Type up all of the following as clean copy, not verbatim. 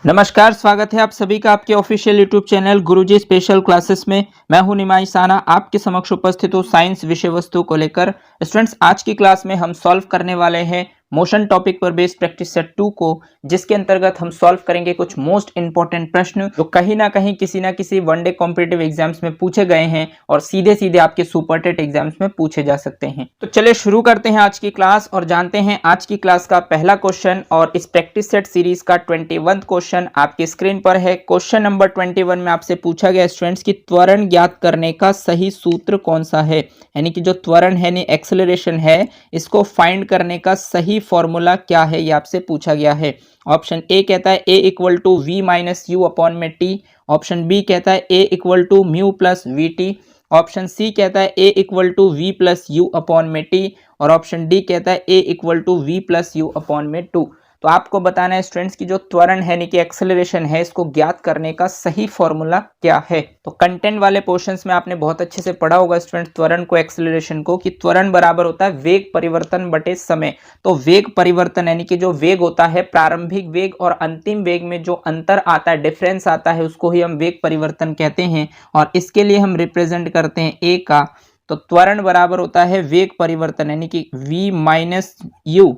नमस्कार, स्वागत है आप सभी का आपके ऑफिशियल यूट्यूब चैनल गुरुजी स्पेशल क्लासेस में। मैं हूं निमाई साना, आपके समक्ष उपस्थित हूं साइंस विषय वस्तु को लेकर। स्टूडेंट्स, आज की क्लास में हम सॉल्व करने वाले हैं मोशन टॉपिक पर बेस्ड प्रैक्टिस सेट 2 को, जिसके अंतर्गत हम सॉल्व करेंगे कुछ मोस्ट इंपॉर्टेंट प्रश्न जो कहीं ना कहीं किसी ना किसी वनडे कॉम्पिटिटिव एग्जाम्स में पूछे गए हैं और सीधे सीधे आपके सुपर टेट एग्जाम्स में पूछे जा सकते हैं। तो चलिए शुरू करते हैं आज की क्लास और जानते हैं आज की क्लास का पहला क्वेश्चन। और इस प्रैक्टिस सेट सीरीज का 21वां क्वेश्चन आपकी स्क्रीन पर है। क्वेश्चन नंबर 21 में आपसे पूछा गया स्टूडेंट्स की त्वरण ज्ञात करने का सही सूत्र कौन सा है, यानी कि जो त्वरण है यानी एक्सेलरेशन है, इसको फाइंड करने का सही फॉर्मूला क्या है, ये आपसे पूछा गया है। ऑप्शन ए कहता है a equal to v minus u upon में टी। ऑप्शन बी कहता है a equal to mu plus v t. Option C कहता है a equal to v plus u upon में टी। और ऑप्शन डी कहता है a equal to v plus u upon में टू। तो आपको बताना है स्टूडेंट्स की जो त्वरण है यानी कि एक्सेलरेशन है, इसको ज्ञात करने का सही फॉर्मूला क्या है। तो कंटेंट वाले पोर्शंस में आपने बहुत अच्छे से पढ़ा होगा स्टूडेंट्स त्वरण को, एक्सेलरेशन को, कि त्वरण बराबर होता है वेग परिवर्तन बटे समय। तो वेग परिवर्तन यानी कि जो वेग होता है, प्रारंभिक वेग और अंतिम वेग में जो अंतर आता है, डिफरेंस आता है, उसको ही हम वेग परिवर्तन कहते हैं। और इसके लिए हम रिप्रेजेंट करते हैं ए का। तो त्वरण बराबर होता है वेग परिवर्तन यानी कि v माइनस यू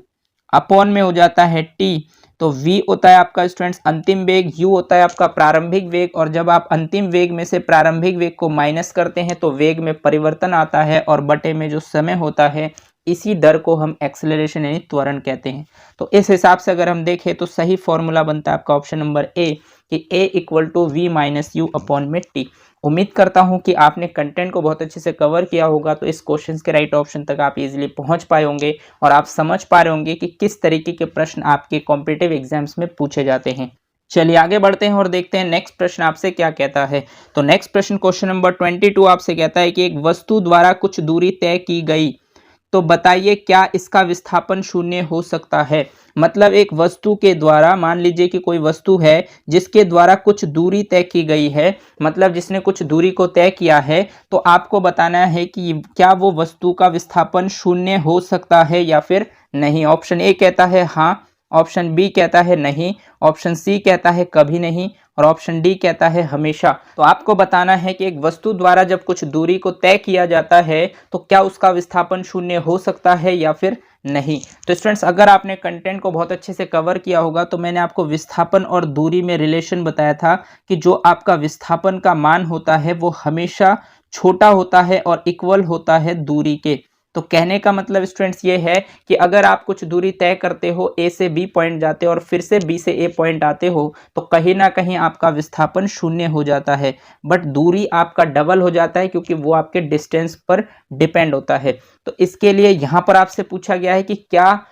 अपॉन में हो जाता है t। तो v होता है आपका स्टूडेंट्स अंतिम वेग, u होता है आपका प्रारंभिक वेग, और जब आप अंतिम वेग में से प्रारंभिक वेग को माइनस करते हैं तो वेग में परिवर्तन आता है, और बटे में जो समय होता है, इसी दर को हम एक्सेलरेशन यानी त्वरण कहते हैं। तो इस हिसाब से अगर हम देखें तो सही फॉर्मूला बनता है आपका ऑप्शन नंबर ए कि a equal to v minus u upon में टी। उम्मीद करता हूं कि आपने कंटेंट को बहुत अच्छे से कवर किया होगा, तो इस क्वेश्चन के राइट ऑप्शन तक आप इजीली पहुंच पाए होंगे और आप समझ पा रहे होंगे कि किस तरीके के प्रश्न आपके कॉम्पिटिटिव एग्जाम्स में पूछे जाते हैं। चलिए आगे बढ़ते हैं और देखते हैं नेक्स्ट प्रश्न आपसे क्या कहता है। तो नेक्स्ट प्रश्न क्वेश्चन नंबर 22 आपसे कहता है कि एक वस्तु द्वारा कुछ दूरी तय की गई, तो बताइए क्या इसका विस्थापन शून्य हो सकता है। मतलब एक वस्तु के द्वारा, मान लीजिए कि कोई वस्तु है जिसके द्वारा कुछ दूरी तय की गई है, मतलब जिसने कुछ दूरी को तय किया है, तो आपको बताना है कि क्या वो वस्तु का विस्थापन शून्य हो सकता है या फिर नहीं। ऑप्शन ए कहता है हाँ, ऑप्शन बी कहता है नहीं, ऑप्शन सी कहता है कभी नहीं, और ऑप्शन डी कहता है हमेशा। तो आपको बताना है कि एक वस्तु द्वारा जब कुछ दूरी को तय किया जाता है तो क्या उसका विस्थापन शून्य हो सकता है या फिर नहीं। तो स्टूडेंट्स, अगर आपने कंटेंट को बहुत अच्छे से कवर किया होगा तो मैंने आपको विस्थापन और दूरी में रिलेशन बताया था कि जो आपका विस्थापन का मान होता है वो हमेशा छोटा होता है और इक्वल होता है दूरी के। तो कहने का मतलब स्टूडेंट्स ये है कि अगर आप कुछ दूरी तय करते हो, ए से बी पॉइंट जाते हो और फिर से बी से ए पॉइंट आते हो, तो कहीं ना कहीं आपका विस्थापन शून्य हो जाता है, बट दूरी आपका डबल हो जाता है क्योंकि वो आपके डिस्टेंस पर डिपेंड होता है। तो इसके लिए यहाँ पर आपसे पूछा गया है कि क्या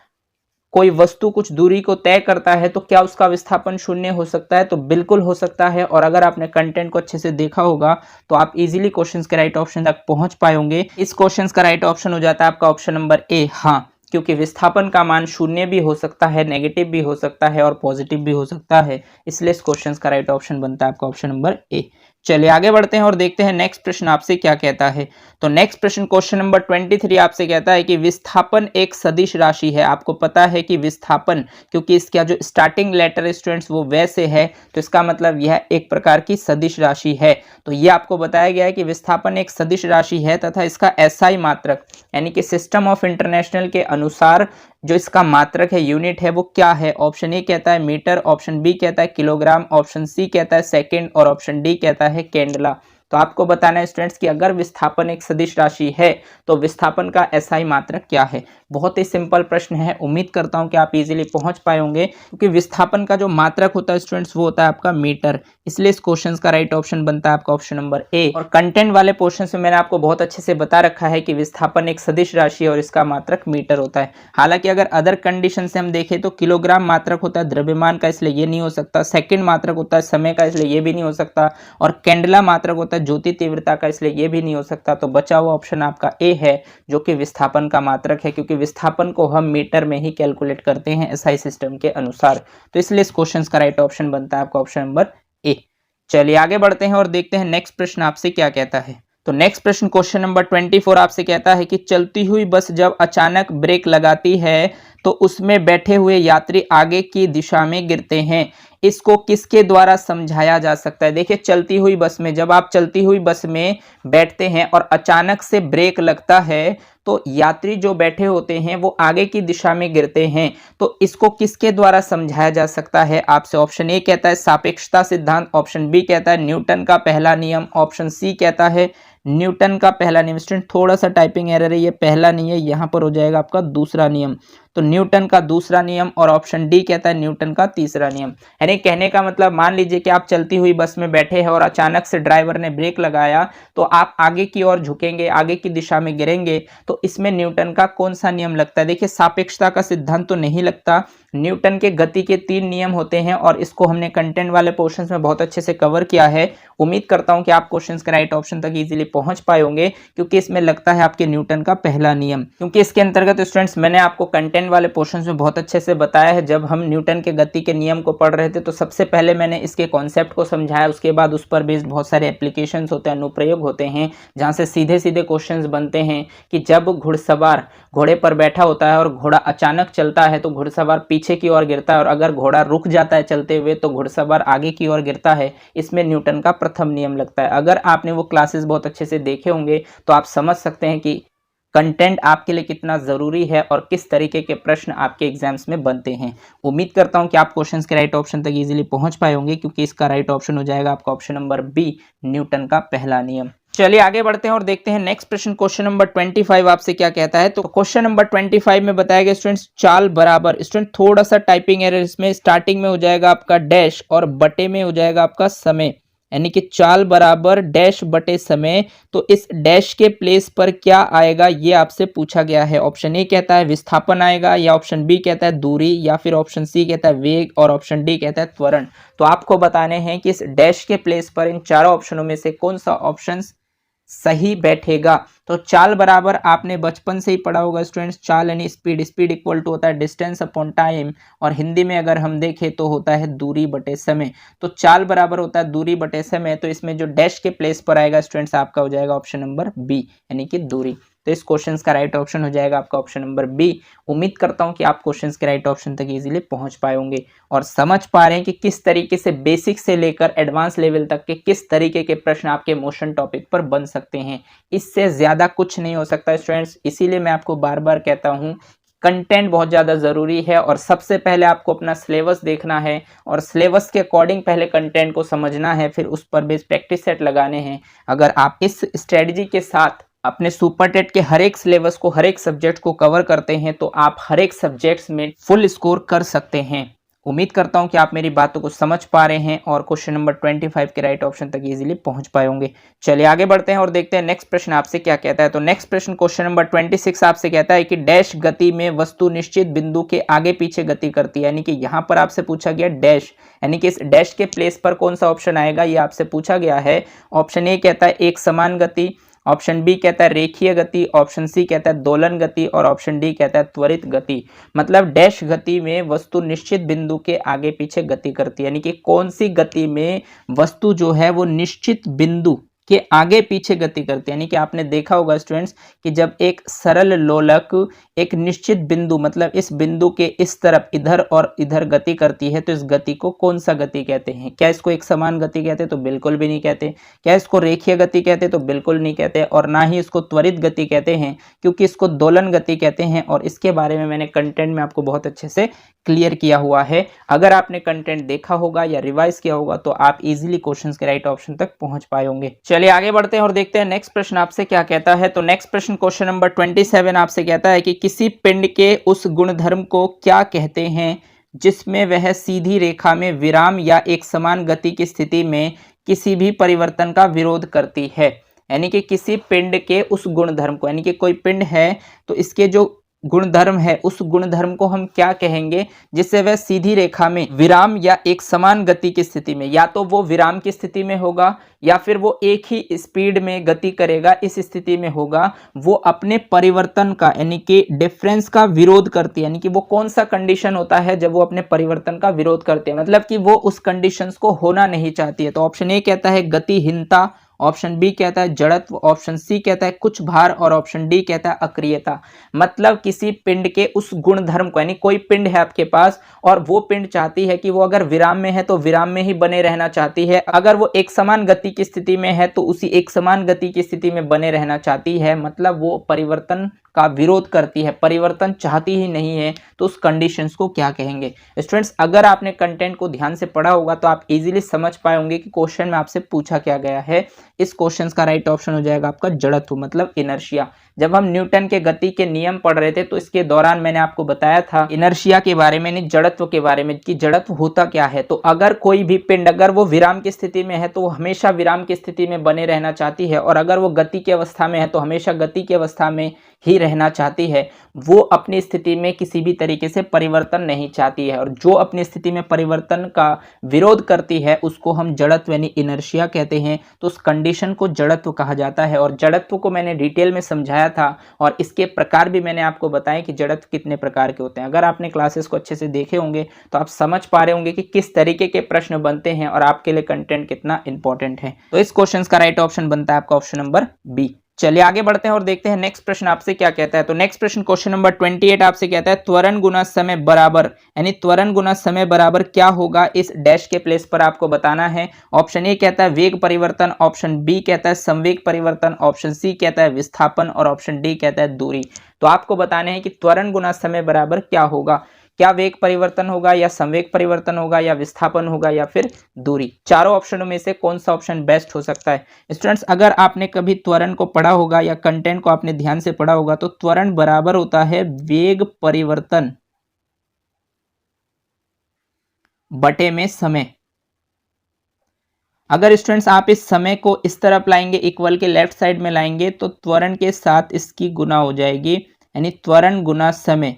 कोई वस्तु कुछ दूरी को तय करता है तो क्या उसका विस्थापन शून्य हो सकता है। तो बिल्कुल हो सकता है, और अगर आपने कंटेंट को अच्छे से देखा होगा तो आप इजीली क्वेश्चंस के राइट ऑप्शन तक पहुंच पाए होंगे। इस क्वेश्चंस का राइट ऑप्शन हो जाता है आपका ऑप्शन नंबर ए हाँ, क्योंकि विस्थापन का मान शून्य भी हो सकता है, नेगेटिव भी हो सकता है और पॉजिटिव भी हो सकता है, इसलिए इस क्वेश्चंस का राइट ऑप्शन बनता है आपका ऑप्शन नंबर ए। चलिए आगे बढ़ते हैं और देखते हैं नेक्स्ट प्रश्न आपसे क्या कहता है। तो नेक्स्ट प्रश्न क्वेश्चन नंबर 23 आपसे कहता है कि विस्थापन एक सदिश राशि है। आपको पता है कि विस्थापन, क्योंकि इसका जो स्टार्टिंग लेटर स्टूडेंट्स वो वैसे है, तो इसका मतलब यह एक प्रकार की सदिश राशि है। तो ये आपको बताया गया है कि विस्थापन एक सदिश राशि है तथा इसका एसआई मात्रक यानी कि सिस्टम ऑफ इंटरनेशनल के अनुसार जो इसका मात्रक है, यूनिट है, वो क्या है। ऑप्शन ए कहता है मीटर, ऑप्शन बी कहता है किलोग्राम, ऑप्शन सी कहता है सेकंड, और ऑप्शन डी कहता है केंडला। तो आपको बताना है स्टूडेंट्स कि अगर विस्थापन एक सदिश राशि है तो विस्थापन का एसआई मात्रक क्या है। बहुत ही सिंपल प्रश्न है, उम्मीद करता हूं कि आप इजीली पहुंच पाए होंगे, क्योंकि विस्थापन का जो मात्रक होता है स्टूडेंट्स वो होता है आपका मीटर, इसलिए इस क्वेश्चन का राइट ऑप्शन बनता है आपका ऑप्शन नंबर ए। और कंटेंट वाले पोर्शन में मैंने आपको बहुत अच्छे से बता रखा है कि विस्थापन एक सदिश राशि है और इसका मात्रक मीटर होता है। हालांकि अगर अदर कंडीशन से हम देखें तो किलोग्राम मात्रक होता है द्रव्यमान का, इसलिए ये नहीं हो सकता। सेकंड मात्रक होता है समय का, इसलिए ये भी नहीं हो सकता। और केंडला मात्रक होता है ज्योति तीव्रता का, इसलिए ये भी नहीं हो सकता। तो बचा हुआ ऑप्शन आपका ए है जो कि विस्थापन का मात्रक है, क्योंकि विस्थापन को हम मीटर में ही कैलकुलेट करते हैं एसआई सिस्टम के अनुसार। तो इसलिए इस क्वेश्चन का राइट ऑप्शन बनता है आपका ऑप्शन नंबर ए। चलिए आगे बढ़ते हैं और देखते हैं नेक्स्ट प्रश्न आपसे क्या कहता है। तो नेक्स्ट प्रश्न क्वेश्चन नंबर 24 आपसे कहता है कि चलती हुई बस जब अचानक ब्रेक लगाती है तो उसमें बैठे हुए यात्री आगे की दिशा में गिरते हैं। इसको किसके द्वारा समझाया जा सकता है? देखिए, चलती हुई बस में, जब आप चलती हुई बस में बैठते हैं और अचानक से ब्रेक लगता है तो यात्री जो बैठे होते हैं वो आगे की दिशा में गिरते हैं। तो इसको किसके द्वारा समझाया जा सकता है? आपसे ऑप्शन ए कहता है सापेक्षता सिद्धांत, ऑप्शन बी कहता है न्यूटन का पहला नियम, ऑप्शन सी कहता है न्यूटन का पहला नियम। स्टूडेंट थोड़ा सा टाइपिंग एरर है, ये पहला नहीं है, यहाँ पर हो जाएगा आपका दूसरा नियम। तो न्यूटन का दूसरा नियम, और ऑप्शन डी कहता है न्यूटन का तीसरा नियम। यानी कहने का मतलब, मान लीजिए कि आप चलती हुई बस में बैठे हैं और अचानक से ड्राइवर ने ब्रेक लगाया तो आप आगे की ओर झुकेंगे, आगे की दिशा में गिरेंगे। तो इसमें न्यूटन का कौन सा नियम लगता है? देखिए, सापेक्षता का सिद्धांत तो नहीं लगता। न्यूटन के गति के 3 नियम होते हैं और इसको हमने कंटेंट वाले पोर्शंस में बहुत अच्छे से कवर किया है। उम्मीद करता हूं कि आप क्वेश्चंस के राइट ऑप्शन तक इजीली पहुंच पाए होंगे, क्योंकि इसमें लगता है आपके न्यूटन का पहला नियम। क्योंकि इसके अंतर्गत स्टूडेंट्स मैंने आपको कंटेंट वाले पोर्शंस में बहुत अच्छे से बताया है। जब हम न्यूटन के गति के नियम को पढ़ रहे थे तो सबसे पहले मैंने इसके कॉन्सेप्ट को समझाया, उसके बाद उस पर बेस्ड बहुत सारे एप्लीकेशंस होते हैं, अनुप्रयोग होते हैं, जहां से सीधे सीधे क्वेश्चंस बनते हैं कि जब घुड़सवार घोड़े पर बैठा होता है और घोड़ा अचानक चलता है तो घुड़सवार पीछे की ओर गिरता है, और अगर घोड़ा रुक जाता है चलते हुए तो घुड़सवार आगे की ओर गिरता है। इसमें न्यूटन का प्रथम नियम लगता है। अगर आपने वो क्लासेस बहुत अच्छे से देखे होंगे तो आप समझ सकते हैं कि कंटेंट आपके लिए कितना ज़रूरी है और किस तरीके के प्रश्न आपके एग्जाम्स में बनते हैं। उम्मीद करता हूं कि आप क्वेश्चंस के राइट ऑप्शन तक इजीली पहुंच पाए होंगे, क्योंकि इसका राइट ऑप्शन हो जाएगा आपका ऑप्शन नंबर बी, न्यूटन का पहला नियम। चलिए आगे बढ़ते हैं और देखते हैं नेक्स्ट प्रश्न। क्वेश्चन नंबर 25 आपसे क्या कहता है? तो क्वेश्चन नंबर 25 में बताया गया स्टूडेंट्स, चाल बराबर, स्टूडेंट थोड़ा सा टाइपिंग एरर इसमें, स्टार्टिंग में हो जाएगा आपका डैश और बटे में हो जाएगा आपका समय, यानी कि चाल बराबर डैश बटे समय। तो इस डैश के प्लेस पर क्या आएगा ये आपसे पूछा गया है। ऑप्शन ए कहता है विस्थापन आएगा, या ऑप्शन बी कहता है दूरी, या फिर ऑप्शन सी कहता है वेग, और ऑप्शन डी कहता है त्वरण। तो आपको बताने हैं कि इस डैश के प्लेस पर इन चारों ऑप्शनों में से कौन सा ऑप्शन सही बैठेगा। तो चाल बराबर आपने बचपन से ही पढ़ा होगा स्टूडेंट्स, चाल यानी स्पीड, स्पीड इक्वल टू होता है डिस्टेंस अपॉन टाइम, और हिंदी में अगर हम देखें तो होता है दूरी बटे समय। तो चाल बराबर होता है दूरी बटे समय। तो इसमें जो डैश के प्लेस पर आएगा स्टूडेंट्स आपका हो जाएगा ऑप्शन नंबर बी, यानी कि दूरी। तो इस क्वेश्चन का राइट ऑप्शन हो जाएगा आपका ऑप्शन नंबर बी। उम्मीद करता हूं कि आप क्वेश्चंस के राइट ऑप्शन तक इजीली पहुंच पाए होंगे और समझ पा रहे हैं कि किस तरीके से बेसिक से लेकर एडवांस लेवल तक के किस तरीके के प्रश्न आपके मोशन टॉपिक पर बन सकते हैं। इससे ज्यादा कुछ नहीं हो सकता स्टूडेंट्स। इसीलिए मैं आपको बार बार कहता हूं, कंटेंट बहुत ज़्यादा ज़रूरी है और सबसे पहले आपको अपना सिलेबस देखना है और सिलेबस के अकॉर्डिंग पहले कंटेंट को समझना है, फिर उस पर बेस प्रैक्टिस सेट लगाने हैं। अगर आप इस स्ट्रेटजी के साथ अपने सुपर टेट के हर एक सिलेबस को, हर एक सब्जेक्ट को कवर करते हैं तो आप हर एक सब्जेक्ट्स में फुल स्कोर कर सकते हैं। उम्मीद करता हूं कि आप मेरी बातों को समझ पा रहे हैं और क्वेश्चन नंबर 25 के राइट ऑप्शन तक इजीली पहुंच पाए होंगे। चलिए आगे बढ़ते हैं और देखते हैं नेक्स्ट प्रश्न आपसे क्या कहता है। तो नेक्स्ट प्रश्न क्वेश्चन नंबर 26 आपसे कहता है कि डैश गति में वस्तु निश्चित बिंदु के आगे पीछे गति करती है। यानी कि यहाँ पर आपसे पूछा गया डैश, यानी कि इस डैश के प्लेस पर कौन सा ऑप्शन आएगा ये आपसे पूछा गया है। ऑप्शन ए कहता है एक समान गति, ऑप्शन बी कहता है रेखीय गति, ऑप्शन सी कहता है दोलन गति, और ऑप्शन डी कहता है त्वरित गति। मतलब डैश गति में वस्तु निश्चित बिंदु के आगे पीछे गति करती है, यानी कि कौन सी गति में वस्तु जो है वो निश्चित बिंदु के आगे पीछे गति करती है। यानी कि आपने देखा होगा स्टूडेंट्स कि जब एक सरल लोलक एक निश्चित बिंदु, मतलब इस बिंदु के इस तरफ इधर और इधर गति करती है तो इस गति को कौन सा गति कहते हैं? क्या इसको एक समान गति कहते हैं? तो बिल्कुल भी नहीं कहते। क्या इसको रेखीय गति कहते हैं? तो बिल्कुल नहीं कहते। और ना ही इसको त्वरित गति कहते हैं, क्योंकि इसको दोलन गति कहते हैं और इसके बारे में मैंने कंटेंट में आपको बहुत अच्छे से क्लियर किया हुआ है। अगर आपने कंटेंट देखा होगा या रिवाइज किया होगा तो आप इजीली क्वेश्चंस के राइट ऑप्शन तक पहुंच पाए होंगे। चलिए आगे बढ़ते हैं और देखते हैं नेक्स्ट प्रश्न आपसे क्या कहता है। तो नेक्स्ट प्रश्न क्वेश्चन नंबर 27 आपसे कहता है कि किसी पिंड के उस गुणधर्म को क्या कहते हैं जिसमें वह सीधी रेखा में विराम या एक समान गति की स्थिति में किसी भी परिवर्तन का विरोध करती है। यानी कि किसी पिंड के उस गुणधर्म को, यानी कि कोई पिंड है तो इसके जो गुणधर्म है उस गुणधर्म को हम क्या कहेंगे जिससे वह सीधी रेखा में विराम या एक समान गति की स्थिति में, या तो वो विराम की स्थिति में होगा या फिर वो एक ही स्पीड में गति करेगा, इस स्थिति में होगा, वो अपने परिवर्तन का यानी कि डिफरेंस का विरोध करती है। यानी कि वो कौन सा कंडीशन होता है जब वो अपने परिवर्तन का विरोध करते हैं, मतलब कि वो उस कंडीशंस को होना नहीं चाहती है। तो ऑप्शन ए कहता है गतिहीनता, ऑप्शन बी कहता है जड़त्व, ऑप्शन सी कहता है कुछ भार और ऑप्शन डी कहता है अक्रियता। मतलब किसी पिंड के उस गुण धर्म को, यानी कोई पिंड है आपके पास और वो पिंड चाहती है कि वो अगर विराम में है तो विराम में ही बने रहना चाहती है, अगर वो एक समान गति की स्थिति में है तो उसी एक समान गति की स्थिति में बने रहना चाहती है, मतलब वो परिवर्तन का विरोध करती है, परिवर्तन चाहती ही नहीं है, तो उस कंडीशंस को क्या कहेंगे। स्टूडेंट्स अगर आपने कंटेंट को ध्यान से पढ़ा होगा तो आप इजीली समझ पाए होंगे कि क्वेश्चन में आपसे पूछा क्या गया है। इस क्वेश्चन का राइट ऑप्शन हो जाएगा आपका जड़त्व, मतलब इनर्शिया। जब हम न्यूटन के गति के नियम पढ़ रहे थे तो इसके दौरान मैंने आपको बताया था इनर्शिया के बारे में, नहीं जड़त्व के बारे में, कि जड़त्व होता क्या है। तो अगर कोई भी पिंड अगर वो विराम की स्थिति में है तो वो हमेशा विराम की स्थिति में बने रहना चाहती है, और अगर वो गति की अवस्था में है तो हमेशा गति की अवस्था में ही रहना चाहती है। वो अपनी स्थिति में किसी भी तरीके से परिवर्तन नहीं चाहती है, और जो अपनी स्थिति में परिवर्तन का विरोध करती है उसको हम जड़त्व यानी इनर्शिया कहते हैं। तो उस कंडीशन को जड़त्व कहा जाता है, और जड़त्व को मैंने डिटेल में समझाया था और इसके प्रकार भी मैंने आपको बताया कि जड़त्व कितने प्रकार के होते हैं। अगर आपने क्लासेस को अच्छे से देखे होंगे तो आप समझ पा रहे होंगे कि किस तरीके के प्रश्न बनते हैं और आपके लिए कंटेंट कितना इंपॉर्टेंट है। तो इस क्वेश्चन का राइट ऑप्शन बनता है आपका ऑप्शन नंबर बी। चलिए आगे बढ़ते हैं और देखते हैं नेक्स्ट प्रश्न आपसे क्या कहता है। तो नेक्स्ट प्रश्न क्वेश्चन नंबर 28 आपसे कहता है त्वरण गुना समय बराबर, यानी त्वरण गुना समय बराबर क्या होगा, इस डैश के प्लेस पर आपको बताना है। ऑप्शन ए कहता है वेग परिवर्तन, ऑप्शन बी कहता है संवेग परिवर्तन, ऑप्शन सी कहता है विस्थापन और ऑप्शन डी कहता है दूरी। तो आपको बताने हैं कि त्वरण गुना समय बराबर क्या होगा, क्या वेग परिवर्तन होगा या संवेग परिवर्तन होगा या विस्थापन होगा या फिर दूरी। चारों ऑप्शनों में से कौन सा ऑप्शन बेस्ट हो सकता है। स्टूडेंट्स अगर आपने कभी त्वरण को पढ़ा होगा या कंटेंट को आपने ध्यान से पढ़ा होगा तो त्वरण बराबर होता है वेग परिवर्तन बटे में समय। अगर स्टूडेंट्स आप इस समय को इस तरफ लाएंगे, इक्वल के लेफ्ट साइड में लाएंगे, तो त्वरण के साथ इसकी गुना हो जाएगी, यानी त्वरण गुना समय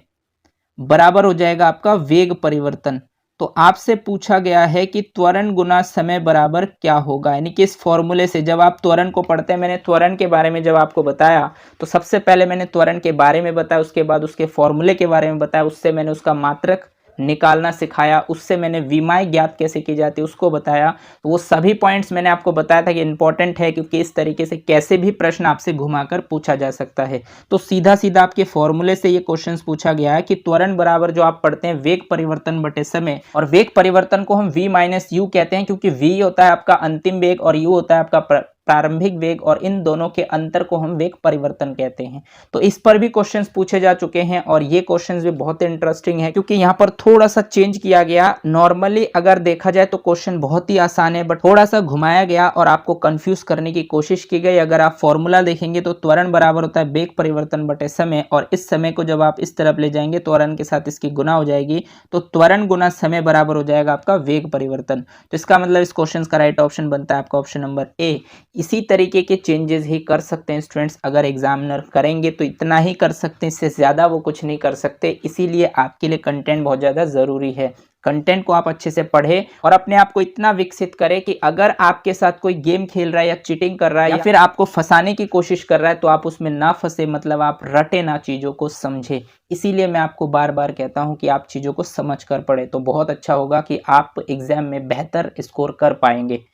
बराबर हो जाएगा आपका वेग परिवर्तन। तो आपसे पूछा गया है कि त्वरण गुना समय बराबर क्या होगा, यानी कि इस फॉर्मूले से जब आप त्वरण को पढ़ते हैं, मैंने त्वरण के बारे में जब आपको बताया तो सबसे पहले मैंने त्वरण के बारे में बताया, उसके बाद उसके फॉर्मूले के बारे में बताया, उससे मैंने उसका मात्रक निकालना सिखाया, उससे मैंने विमाएं ज्ञात कैसे की जाती है उसको बताया। तो वो सभी पॉइंट्स मैंने आपको बताया था कि इंपॉर्टेंट है, क्योंकि इस तरीके से कैसे भी प्रश्न आपसे घुमाकर पूछा जा सकता है। तो सीधा सीधा आपके फॉर्मूले से ये क्वेश्चन पूछा गया है कि त्वरण बराबर जो आप पढ़ते हैं वेग परिवर्तन बटे समय, और वेग परिवर्तन को हम v माइनस यू कहते हैं, क्योंकि v होता है आपका अंतिम वेग और u होता है आपका प्रारंभिक वेग, और इन दोनों के अंतर को हम वेग परिवर्तन कहते हैं। तो इस पर भी क्वेश्चंस पूछे जा चुके हैं और ये क्वेश्चंस भी बहुत इंटरेस्टिंग है, क्योंकि यहाँ पर थोड़ा सा चेंज किया गया। नॉर्मली अगर देखा जाए तो क्वेश्चन बहुत ही आसान है, बट थोड़ा सा घुमाया गया और आपको कंफ्यूज करने की कोशिश की गई। अगर आप फॉर्मूला देखेंगे तो त्वरण बराबर होता है वेग परिवर्तन बटे समय, और इस समय को जब आप इस तरफ ले जाएंगे त्वरण के साथ इसकी गुना हो जाएगी, तो त्वरण गुना समय बराबर हो जाएगा आपका वेग परिवर्तन। तो इसका मतलब इस क्वेश्चन का राइट ऑप्शन बनता है आपका ऑप्शन नंबर ए। इसी तरीके के चेंजेस ही कर सकते हैं स्टूडेंट्स, अगर एग्जामिनर करेंगे तो इतना ही कर सकते हैं, इससे ज़्यादा वो कुछ नहीं कर सकते। इसीलिए आपके लिए कंटेंट बहुत ज़्यादा ज़रूरी है। कंटेंट को आप अच्छे से पढ़े और अपने आप को इतना विकसित करें कि अगर आपके साथ कोई गेम खेल रहा है या चीटिंग कर रहा है या फिर आपको फंसाने की कोशिश कर रहा है तो आप उसमें ना फंसे, मतलब आप रटे ना, चीज़ों को समझे। इसीलिए मैं आपको बार बार कहता हूं कि आप चीज़ों को समझ कर पढ़े, तो बहुत अच्छा होगा कि आप एग्जाम में बेहतर स्कोर कर पाएंगे।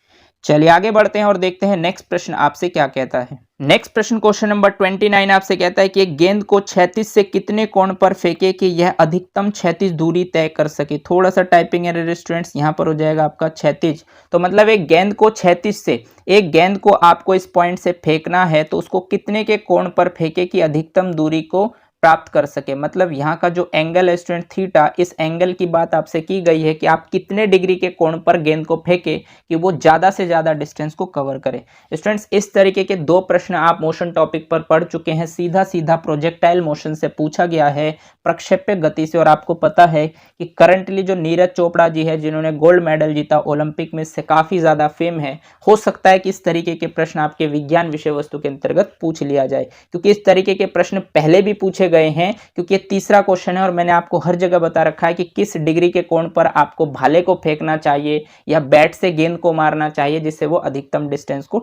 चलिए आगे बढ़ते हैं और देखते हैं नेक्स्ट प्रश्न आपसे क्या कहता है। नेक्स्ट प्रश्न क्वेश्चन नंबर 29 आपसे कहता है कि एक गेंद को क्षैतिज से कितने कोण पर फेंके कि यह अधिकतम क्षैतिज दूरी तय कर सके। थोड़ा सा टाइपिंग एरर स्टूडेंट्स, यहाँ पर हो जाएगा आपका क्षैतिज। तो मतलब एक गेंद को क्षैतिज से, एक गेंद को आपको इस पॉइंट से फेंकना है तो उसको कितने के कोण पर फेंके कि अधिकतम दूरी को प्राप्त कर सके। मतलब यहाँ का जो एंगल है स्टूडेंट थीटा, इस एंगल की बात आपसे की गई है कि आप कितने डिग्री के कोण पर गेंद को फेंके कि वो ज़्यादा से ज़्यादा डिस्टेंस को कवर करे। स्टूडेंट्स इस तरीके के दो प्रश्न आप मोशन टॉपिक पर पढ़ चुके हैं। सीधा सीधा प्रोजेक्टाइल मोशन से पूछा गया है, प्रक्षेप्य गति से। और आपको पता है कि करंटली जो नीरज चोपड़ा जी है जिन्होंने गोल्ड मेडल जीता ओलंपिक में, से काफ़ी ज़्यादा फेम है। हो सकता है कि इस तरीके के प्रश्न आपके विज्ञान विषय वस्तु के अंतर्गत पूछ लिया जाए, क्योंकि इस तरीके के प्रश्न पहले भी पूछे गए हैं, क्योंकि ये तीसरा क्वेश्चन है और मैंने आपको हर जगह बता रखा है कि किस डिग्री के कोण पर आपको भाले को फेंकना चाहिए या बैट से गेंद को मारना चाहिए जिससे वो अधिकतम डिस्टेंस को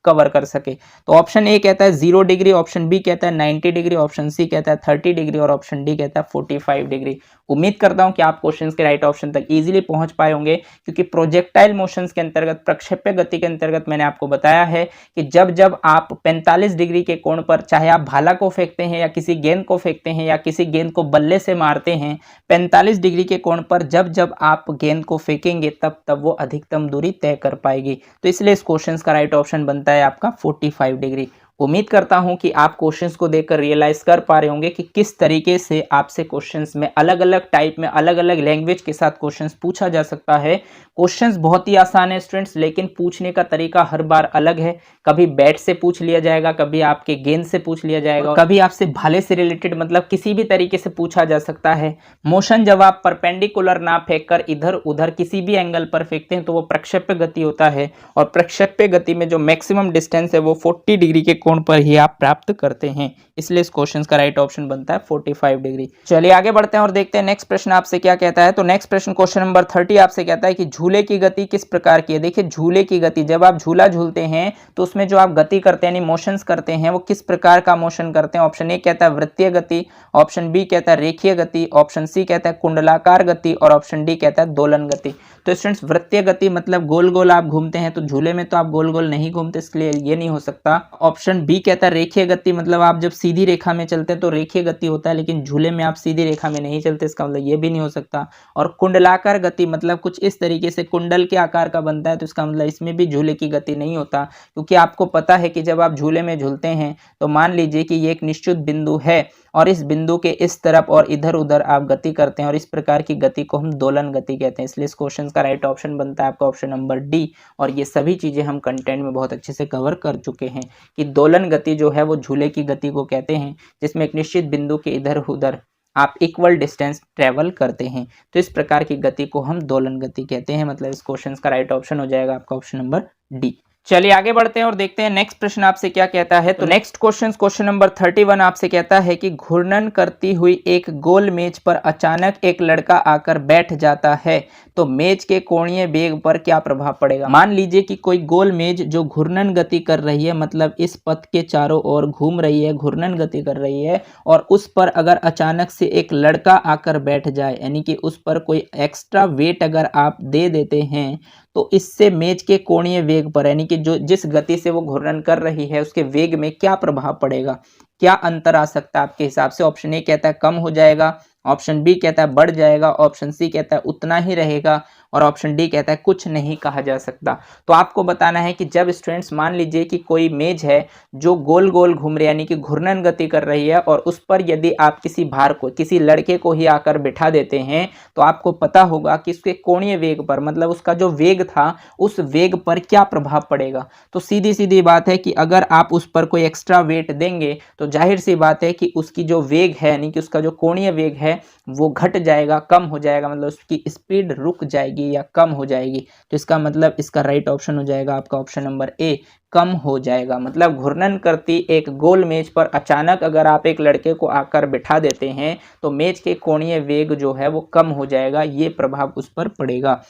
कवर कर सके। तो ऑप्शन ए कहता है 0 डिग्री, ऑप्शन बी कहता है 90 डिग्री, ऑप्शन सी कहता है 30 डिग्री और ऑप्शन डी कहता है 45 डिग्री। उम्मीद करता हूं कि आप क्वेश्चंस के राइट ऑप्शन तक इजीली पहुंच पाए होंगे, क्योंकि प्रोजेक्टाइल मोशंस के अंतर्गत, प्रक्षेप्य गति के अंतर्गत मैंने आपको बताया है कि जब जब आप 45 डिग्री के कोण पर, चाहे आप भाला को फेंकते हैं या किसी गेंद को फेंकते हैं या किसी गेंद को बल्ले से मारते हैं, 45 डिग्री के कोण पर जब जब आप गेंद को फेंकेंगे तब तब वो अधिकतम दूरी तय कर पाएगी। तो इसलिए इस क्वेश्चन का राइट ऑप्शन बनता है आपका 45 डिग्री। उम्मीद करता हूं कि आप क्वेश्चंस को देखकर रियलाइज कर पा रहे होंगे कि किस तरीके से आपसे क्वेश्चंस में अलग अलग टाइप में, अलग अलग लैंग्वेज के साथ क्वेश्चंस पूछा जा सकता है। क्वेश्चंस बहुत ही आसान है स्टूडेंट्स, लेकिन पूछने का तरीका हर बार अलग है। कभी बैट से पूछ लिया जाएगा, कभी आपके गेंद से पूछ लिया जाएगा, कभी आपसे भाले से रिलेटेड, मतलब किसी भी तरीके से पूछा जा सकता है। मोशन जब आप परपेंडिकुलर ना फेंककर इधर उधर किसी भी एंगल पर फेंकते हैं तो वो प्रक्षेप्य गति होता है, और प्रक्षेप्य गति में जो मैक्सिमम डिस्टेंस है वो 40 डिग्री के कोण पर ही आप प्राप्त करते हैं। इसलिए इस क्वेश्चन का राइट ऑप्शन बनता है 45 डिग्री। चलिए आगे बढ़ते हैं और देखते हैं नेक्स्ट प्रश्न आपसे क्या कहता है। तो नेक्स्ट प्रश्न क्वेश्चन नंबर 30 आपसे कहता है कि झूले की गति किस प्रकार की है। देखिए, झूले की गति, जब आप झूला झूलते हैं तो उसमें जो आप गति करते हैं, यानी मोशंस करते हैं, वो किस प्रकार का मोशन करते हैं। ऑप्शन ए कहता है वृत्तीय गति, ऑप्शन बी कहता है रेखीय गति, ऑप्शन सी कहता है कुंडलाकार गति और ऑप्शन डी कहता है दोलन गति। तो स्टूडेंट्स, वृत्तीय गति मतलब गोल गोल आप घूमते हैं, तो झूले में तो आप गोल गोल नहीं घूमते, इसलिए ये नहीं हो सकता। ऑप्शन बी कहता है रेखीय गति, मतलब आप जब सीधी रेखा में चलते हैं तो रेखीय गति होता है, लेकिन झूले में आप सीधी रेखा में नहीं चलते, इसका मतलब ये भी नहीं हो सकता। और कुंडलाकार गति मतलब कुछ इस तरीके से कुंडल के आकार का बनता है, तो इसका मतलब इसमें भी झूले की गति नहीं होता, क्योंकि आपको पता है कि जब आप झूले में झूलते हैं तो मान लीजिए कि ये एक निश्चित बिंदु है और इस बिंदु के इस तरफ और इधर उधर आप गति करते हैं, और इस प्रकार की गति को हम दोलन गति कहते हैं। इसलिए इस क्वेश्चन का राइट ऑप्शन बनता है आपका ऑप्शन नंबर डी। और ये सभी चीजें हम कंटेंट में बहुत अच्छे से कवर कर चुके हैं कि दोलन गति जो है वो झूले की गति को कहते हैं, जिसमें एक निश्चित बिंदु के इधर उधर आप इक्वल डिस्टेंस ट्रेवल करते हैं। तो इस प्रकार की गति को हम दोलन गति कहते हैं। मतलब इस क्वेश्चन का राइट ऑप्शन हो जाएगा आपका ऑप्शन नंबर डी। चलिए आगे बढ़ते हैं और देखते हैं नेक्स्ट प्रश्न आपसे क्या कहता है। तो नेक्स्ट क्वेश्चन नंबर 31 आपसे कहता है कि घूर्णन करती हुई एक गोल मेज पर अचानक एक लड़का आकर बैठ जाता है, तो मेज के कोणीय वेग पर क्या प्रभाव पड़ेगा। मान लीजिए कि कोई गोल मेज जो घूर्णन गति कर रही है, मतलब इस पथ के चारों ओर घूम रही है, घूर्णन गति कर रही है, और उस पर अगर अचानक से एक लड़का आकर बैठ जाए, यानी कि उस पर कोई एक्स्ट्रा वेट अगर आप दे देते हैं, तो इससे मेज के कोणीय वेग पर, यानी कि जो जिस गति से वो घूर्णन कर रही है उसके वेग में क्या प्रभाव पड़ेगा, क्या अंतर आ सकता है आपके हिसाब से। ऑप्शन ए कहता है कम हो जाएगा, ऑप्शन बी कहता है बढ़ जाएगा, ऑप्शन सी कहता है उतना ही रहेगा, और ऑप्शन डी कहता है कुछ नहीं कहा जा सकता। तो आपको बताना है कि जब स्टूडेंट्स मान लीजिए कि कोई मेज है जो गोल गोल घूम रही है, यानी कि घूर्णन गति कर रही है, और उस पर यदि आप किसी भार को, किसी लड़के को ही आकर बिठा देते हैं, तो आपको पता होगा कि उसके कोणीय वेग पर, मतलब उसका जो वेग था उस वेग पर क्या प्रभाव पड़ेगा। तो सीधी सीधी बात है कि अगर आप उस पर कोई एक्स्ट्रा वेट देंगे तो जाहिर सी बात है कि उसकी जो वेग है, यानी कि उसका जो कोणीय वेग है वो घट जाएगा, कम हो जाएगा, मतलब उसकी स्पीड रुक जाएगी या कम हो जाएगी। तो इसका मतलब इसका राइट ऑप्शन हो जाएगा आपका ऑप्शन नंबर ए, कम हो जाएगा। मतलब घूर्णन करती एक गोल मेज पर अचानक अगर आप एक लड़के को आकर बिठा देते हैं तो मेज के कोणीय वेग जो है वो कम हो जाएगा, ये प्रभाव उस पर पड़ेगा।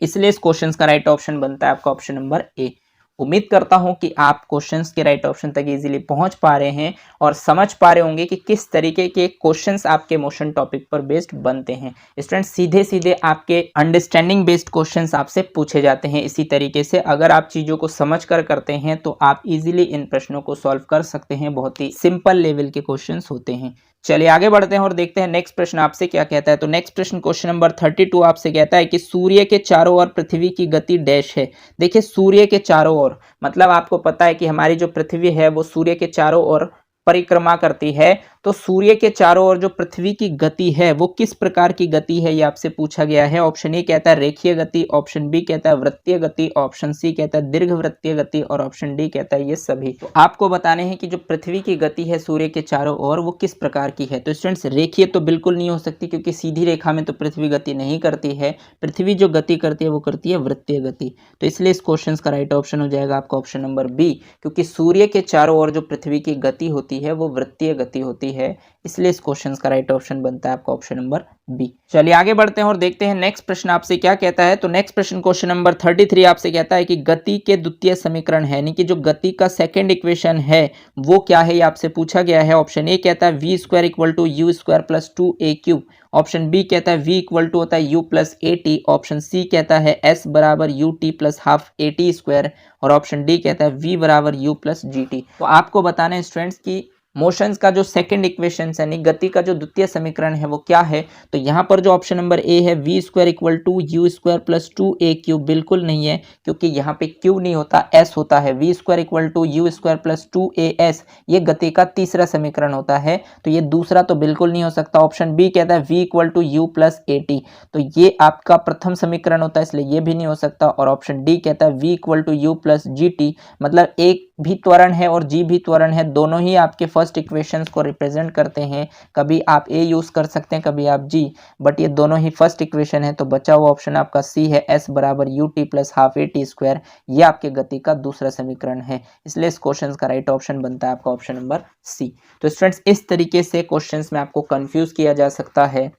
इसलिए इस क्वेश्चन का राइट ऑप्शन बनता है आपका ऑप्शन नंबर ए। उम्मीद करता हूं कि आप क्वेश्चंस के राइट ऑप्शन तक इजीली पहुंच पा रहे हैं और समझ पा रहे होंगे कि किस तरीके के क्वेश्चंस आपके मोशन टॉपिक पर बेस्ड बनते हैं। स्टूडेंट्स, सीधे सीधे आपके अंडरस्टैंडिंग बेस्ड क्वेश्चंस आपसे पूछे जाते हैं। इसी तरीके से अगर आप चीज़ों को समझ कर करते हैं तो आप इजीली इन प्रश्नों को सॉल्व कर सकते हैं। बहुत ही सिंपल लेवल के क्वेश्चंस होते हैं। चलिए आगे बढ़ते हैं और देखते हैं नेक्स्ट प्रश्न आपसे क्या कहता है। तो नेक्स्ट प्रश्न क्वेश्चन नंबर 32 आपसे कहता है कि सूर्य के चारों ओर पृथ्वी की गति डैश है। देखिए, सूर्य के चारों ओर मतलब आपको पता है कि हमारी जो पृथ्वी है वो सूर्य के चारों ओर परिक्रमा करती है। तो सूर्य के चारों ओर जो पृथ्वी की गति है वो किस प्रकार की गति है, ये आपसे पूछा गया है। ऑप्शन ए कहता है रेखीय गति, ऑप्शन बी कहता है वृत्तीय गति, ऑप्शन सी कहता है दीर्घ वृत्तीय गति और ऑप्शन डी कहता है ये सभी। तो आपको बताने हैं कि जो पृथ्वी की गति है सूर्य के चारों ओर वो किस प्रकार की है। तो स्टूडेंट्स, रेखीय तो बिल्कुल नहीं हो सकती क्योंकि सीधी रेखा में तो पृथ्वी गति नहीं करती है। पृथ्वी जो गति करती है वो करती है वृत्तीय गति। तो इसलिए इस क्वेश्चन का राइट ऑप्शन हो जाएगा आपका ऑप्शन नंबर बी, क्योंकि सूर्य के चारों ओर जो पृथ्वी की गति होती होती है वो वृत्तीय गति होती है, इसलिए इस क्वेश्चन का राइट ऑप्शन बनता है आपका ऑप्शन नंबर बी। चलिए आगे बढ़ते हैं और देखते हैं नेक्स्ट प्रश्न आपसे क्या कहता है। तो नेक्स्ट प्रश्न क्वेश्चन नंबर 33 आपसे कहता है कि गति के द्वितीय समीकरण है, यानी कि जो गति का सेकंड इक्वेशन है वो क्या है, ये आपसे पूछा गया है। ऑप्शन ए कहता है v square equal to u square plus 2a cube, option B कहता है v इक्वल टू होता है u plus a t, option C कहता है s बराबर u t plus half a t square, और ऑप्शन डी कहता है v बराबर u प्लस जी टी। तो आपको बताना है स्टूडेंट्स की मोशंस का जो सेकंड इक्वेशन यानी गति का जो द्वितीय समीकरण है वो क्या है। तो यहाँ पर जो ऑप्शन नंबर ए है v square equal to u square plus 2a cube बिल्कुल नहीं है, क्योंकि यहाँ पे क्यू नहीं होता s होता है। V square equal to u square plus 2as ये गति का तीसरा समीकरण होता है, तो ये दूसरा तो बिल्कुल नहीं हो सकता। ऑप्शन बी कहता है v equal to u plus a t, तो ये आपका प्रथम समीकरण होता है, इसलिए ये भी नहीं हो सकता। और ऑप्शन डी कहता है v equal to u plus g t, मतलब एक भी त्वरण है और जी भी त्वरण है, दोनों ही आपके फर्स्ट इक्वेशंस को रिप्रेजेंट करते हैं। कभी आप ए यूज कर सकते हैं, कभी आप जी, बट ये दोनों ही फर्स्ट इक्वेशन है। तो बचा हुआ ऑप्शन आपका सी है एस बराबर u t plus half a t square, ये आपके गति का दूसरा समीकरण है, इसलिए इस क्वेश्चन का राइट ऑप्शन बनता है आपका ऑप्शन नंबर सी। तो स्टूडेंट्स इस तरीके से क्वेश्चन में आपको कंफ्यूज किया जा सकता है।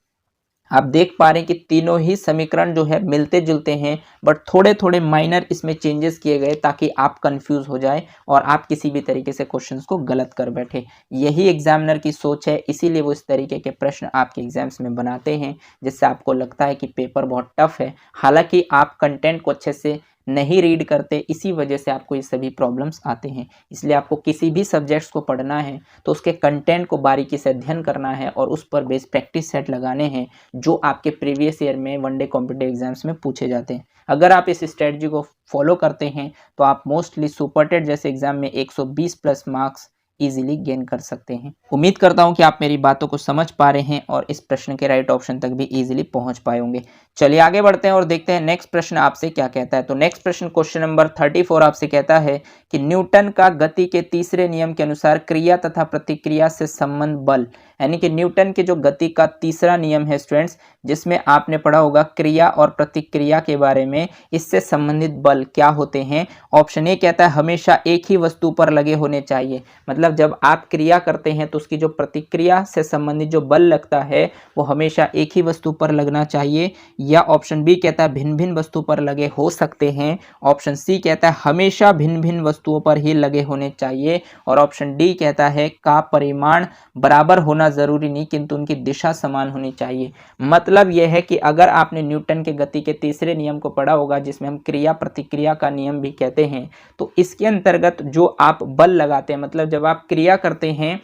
आप देख पा रहे हैं कि तीनों ही समीकरण जो है मिलते जुलते हैं, बट थोड़े थोड़े माइनर इसमें चेंजेस किए गए ताकि आप कंफ्यूज हो जाए और आप किसी भी तरीके से क्वेश्चंस को गलत कर बैठे। यही एग्जामिनर की सोच है, इसीलिए वो इस तरीके के प्रश्न आपके एग्जाम्स में बनाते हैं, जिससे आपको लगता है कि पेपर बहुत टफ है। हालांकि आप कंटेंट को अच्छे से नहीं रीड करते, इसी वजह से आपको ये सभी प्रॉब्लम्स आते हैं। इसलिए आपको किसी भी सब्जेक्ट्स को पढ़ना है तो उसके कंटेंट को बारीकी से अध्ययन करना है और उस पर बेस प्रैक्टिस सेट लगाने हैं जो आपके प्रीवियस ईयर में वनडे कॉम्पिटिटिव एग्जाम्स में पूछे जाते हैं। अगर आप इस स्ट्रेटजी को फॉलो करते हैं तो आप मोस्टली सुपर टेट जैसे एग्जाम में 120 प्लस मार्क्स इजीली गेन कर सकते हैं। उम्मीद करता हूं कि आप मेरी बातों को समझ पा रहे हैं और इस प्रश्न के राइट ऑप्शन तक भी इजीली पहुंच पाए होंगे। चलिए आगे बढ़ते हैं और देखते हैं नेक्स्ट प्रश्न आपसे क्या कहता है। तो नेक्स्ट प्रश्न क्वेश्चन नंबर 34 आपसे कहता है कि न्यूटन का गति के तीसरे नियम के अनुसार क्रिया तथा प्रतिक्रिया से संबंध बल, यानी कि न्यूटन के जो गति का तीसरा नियम है स्टूडेंट्स, जिसमें आपने पढ़ा होगा क्रिया और प्रतिक्रिया के बारे में, इससे संबंधित बल क्या होते हैं। ऑप्शन ए कहता है हमेशा एक ही वस्तु पर लगे होने चाहिए, मतलब जब आप क्रिया करते हैं तो उसकी जो प्रतिक्रिया से संबंधित जो बल लगता है वो हमेशा एक ही वस्तु पर लगना चाहिए। या ऑप्शन बी कहता है भिन्न भिन्न वस्तु पर लगे हो सकते हैं। ऑप्शन सी कहता है हमेशा भिन्न भिन्न वस्तुओं पर ही लगे होने चाहिए। और ऑप्शन डी कहता है का परिमाण बराबर होना जरूरी नहीं, किंतु उनकी दिशा समान होनी चाहिए। मतलब यह है कि अगर आपने न्यूटन के गति के तीसरे नियम को पढ़ा होगा, जिसमें हम क्रिया प्रतिक्रिया का नियम भी कहते हैं, तो इसके अंतर्गत जो आप बल लगाते हैं, मतलब जब आप क्रिया करते हैं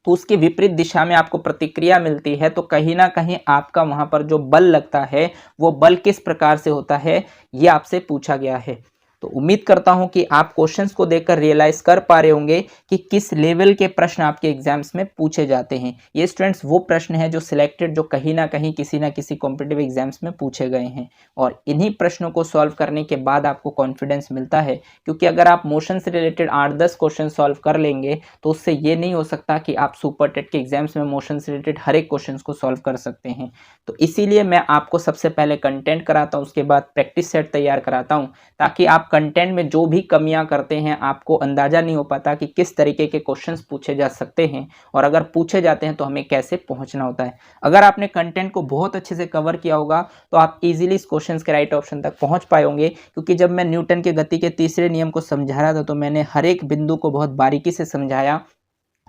तो उसके विपरीत दिशा में आपको प्रतिक्रिया मिलती है, तो कहीं ना कहीं आपका वहां पर जो बल लगता है वो बल किस प्रकार से होता है, ये आपसे पूछा गया है। तो उम्मीद करता हूं कि आप क्वेश्चंस को देखकर रियलाइज कर पा रहे होंगे कि किस लेवल के प्रश्न आपके एग्जाम्स में पूछे जाते हैं। ये स्टूडेंट्स वो प्रश्न है जो सिलेक्टेड, जो कहीं ना कहीं किसी ना किसी कॉम्पिटिटिव एग्जाम्स में पूछे गए हैं, और इन्हीं प्रश्नों को सॉल्व करने के बाद आपको कॉन्फिडेंस मिलता है। क्योंकि अगर आप मोशन से रिलेटेड 8-10 क्वेश्चन सॉल्व कर लेंगे तो उससे ये नहीं हो सकता कि आप सुपर टेट के एग्जाम्स में मोशन से रिलेटेड हर एक क्वेश्चन को सॉल्व कर सकते हैं। तो इसीलिए मैं आपको सबसे पहले कंटेंट कराता हूँ, उसके बाद प्रैक्टिस सेट तैयार कराता हूँ, ताकि आप कंटेंट में जो भी कमियां करते हैं आपको अंदाजा नहीं हो पाता कि किस तरीके के क्वेश्चंस पूछे जा सकते हैं, और अगर पूछे जाते हैं तो हमें कैसे पहुंचना होता है। अगर आपने कंटेंट को बहुत अच्छे से कवर किया होगा तो आप इजीली इस क्वेश्चंस के राइट ऑप्शन तक पहुंच पाए होंगे। क्योंकि जब मैं न्यूटन के गति के तीसरे नियम को समझा रहा था तो मैंने हर एक बिंदु को बहुत बारीकी से समझाया,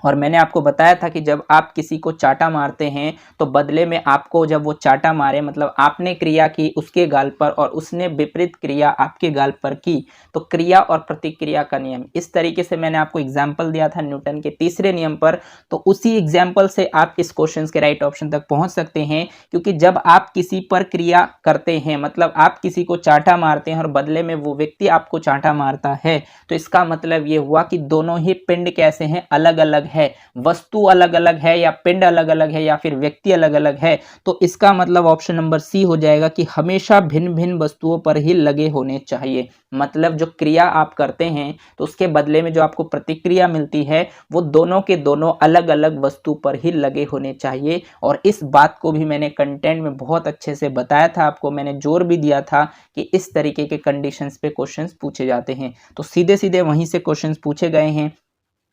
और मैंने आपको बताया था कि जब आप किसी को चाटा मारते हैं तो बदले में आपको, जब वो चाटा मारे मतलब आपने क्रिया की उसके गाल पर और उसने विपरीत क्रिया आपके गाल पर की, तो क्रिया और प्रतिक्रिया का नियम, इस तरीके से मैंने आपको एग्जाम्पल दिया था न्यूटन के तीसरे नियम पर। तो उसी एग्जाम्पल से आप इस क्वेश्चन के राइट ऑप्शन तक पहुंच सकते हैं। क्योंकि जब आप किसी पर क्रिया करते हैं, मतलब आप किसी को चाटा मारते हैं और बदले में वो व्यक्ति आपको चाटा मारता है, तो इसका मतलब ये हुआ कि दोनों ही पिंड कैसे हैं, अलग अलग है, वस्तु अलग अलग है, या पिंड अलग अलग है, या फिर व्यक्ति अलग अलग है। तो इसका मतलब ऑप्शन नंबर सी हो जाएगा कि हमेशा भिन्न भिन्न वस्तुओं पर ही लगे होने चाहिए। मतलब जो क्रिया आप करते हैं तो उसके बदले में जो आपको प्रतिक्रिया मिलती है वो दोनों के दोनों अलग अलग वस्तु पर ही लगे होने चाहिए। और इस बात को भी मैंने कंटेंट में बहुत अच्छे से बताया था, आपको मैंने जोर भी दिया था कि इस तरीके के कंडीशंस पे क्वेश्चंस पूछे जाते हैं। तो सीधे सीधे वहीं से क्वेश्चंस पूछे गए हैं।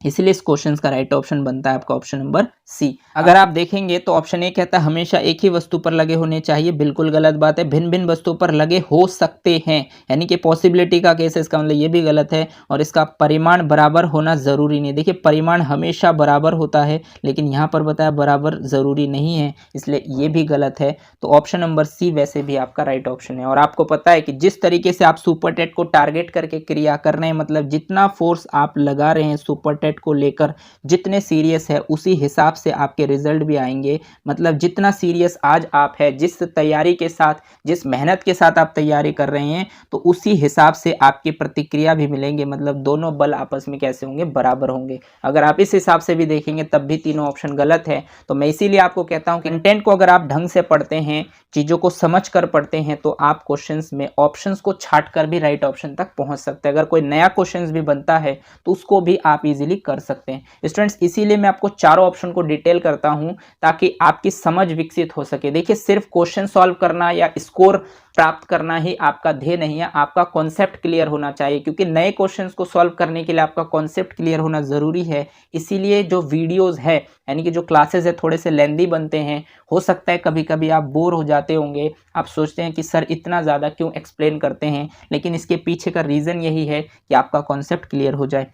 इसलिए इस क्वेश्चन का राइट ऑप्शन बनता है आपका ऑप्शन नंबर सी। अगर आप देखेंगे तो ऑप्शन ए कहता है हमेशा एक ही वस्तु पर लगे होने चाहिए, बिल्कुल गलत बात है। भिन्न भिन्न वस्तुओं पर लगे हो सकते हैं, यानी कि पॉसिबिलिटी का केस है, इसका मतलब ये भी गलत है। और इसका परिमाण बराबर होना जरूरी नहीं, देखिए परिमाण हमेशा बराबर होता है, लेकिन यहाँ पर बताया बराबर जरूरी नहीं है, इसलिए ये भी गलत है। तो ऑप्शन नंबर सी वैसे भी आपका राइट ऑप्शन है। और आपको पता है कि जिस तरीके से आप सुपरटेट को टारगेट करके क्रिया कर रहे हैं, मतलब जितना फोर्स आप लगा रहे हैं सुपरटेट को लेकर, जितने सीरियस है उसी हिसाब से आपके रिजल्ट भी आएंगे। मतलब जितना सीरियस आज आप है, जिस तैयारी के साथ, जिस मेहनत के साथ आप तैयारी कर रहे हैं, तो उसी हिसाब से आपकी प्रतिक्रिया भी मिलेंगे। मतलब दोनों बल आपस में कैसे होंगे, बराबर होंगे। अगर आप इस हिसाब से भी देखेंगे तब भी तीनों ऑप्शन गलत है। तो मैं इसीलिए आपको कहता हूं कि कंटेंट को अगर आप ढंग से पढ़ते हैं, चीजों को समझ कर पढ़ते हैं, तो आप क्वेश्चंस में ऑप्शंस को छाट कर भी राइट ऑप्शन तक पहुंच सकते हैं। अगर कोई नया क्वेश्चंस भी बनता है तो उसको भी आप इजीली कर सकते हैं। स्टूडेंट्स इसीलिए मैं आपको चारों ऑप्शन को डिटेल करता हूं ताकि आपकी समझ विकसित हो सके। देखिए सिर्फ क्वेश्चन सॉल्व करना या स्कोर प्राप्त करना ही आपका ध्येय नहीं है, आपका कॉन्सेप्ट क्लियर होना चाहिए, क्योंकि नए क्वेश्चंस को सॉल्व करने के लिए आपका कॉन्सेप्ट क्लियर होना जरूरी है। इसीलिए जो वीडियोस है, यानी कि जो क्लासेस है, थोड़े से लेंदी बनते हैं। हो सकता है कभी कभी आप बोर हो जाते होंगे, आप सोचते हैं कि सर इतना ज़्यादा क्यों एक्सप्लेन करते हैं, लेकिन इसके पीछे का रीज़न यही है कि आपका कॉन्सेप्ट क्लियर हो जाए।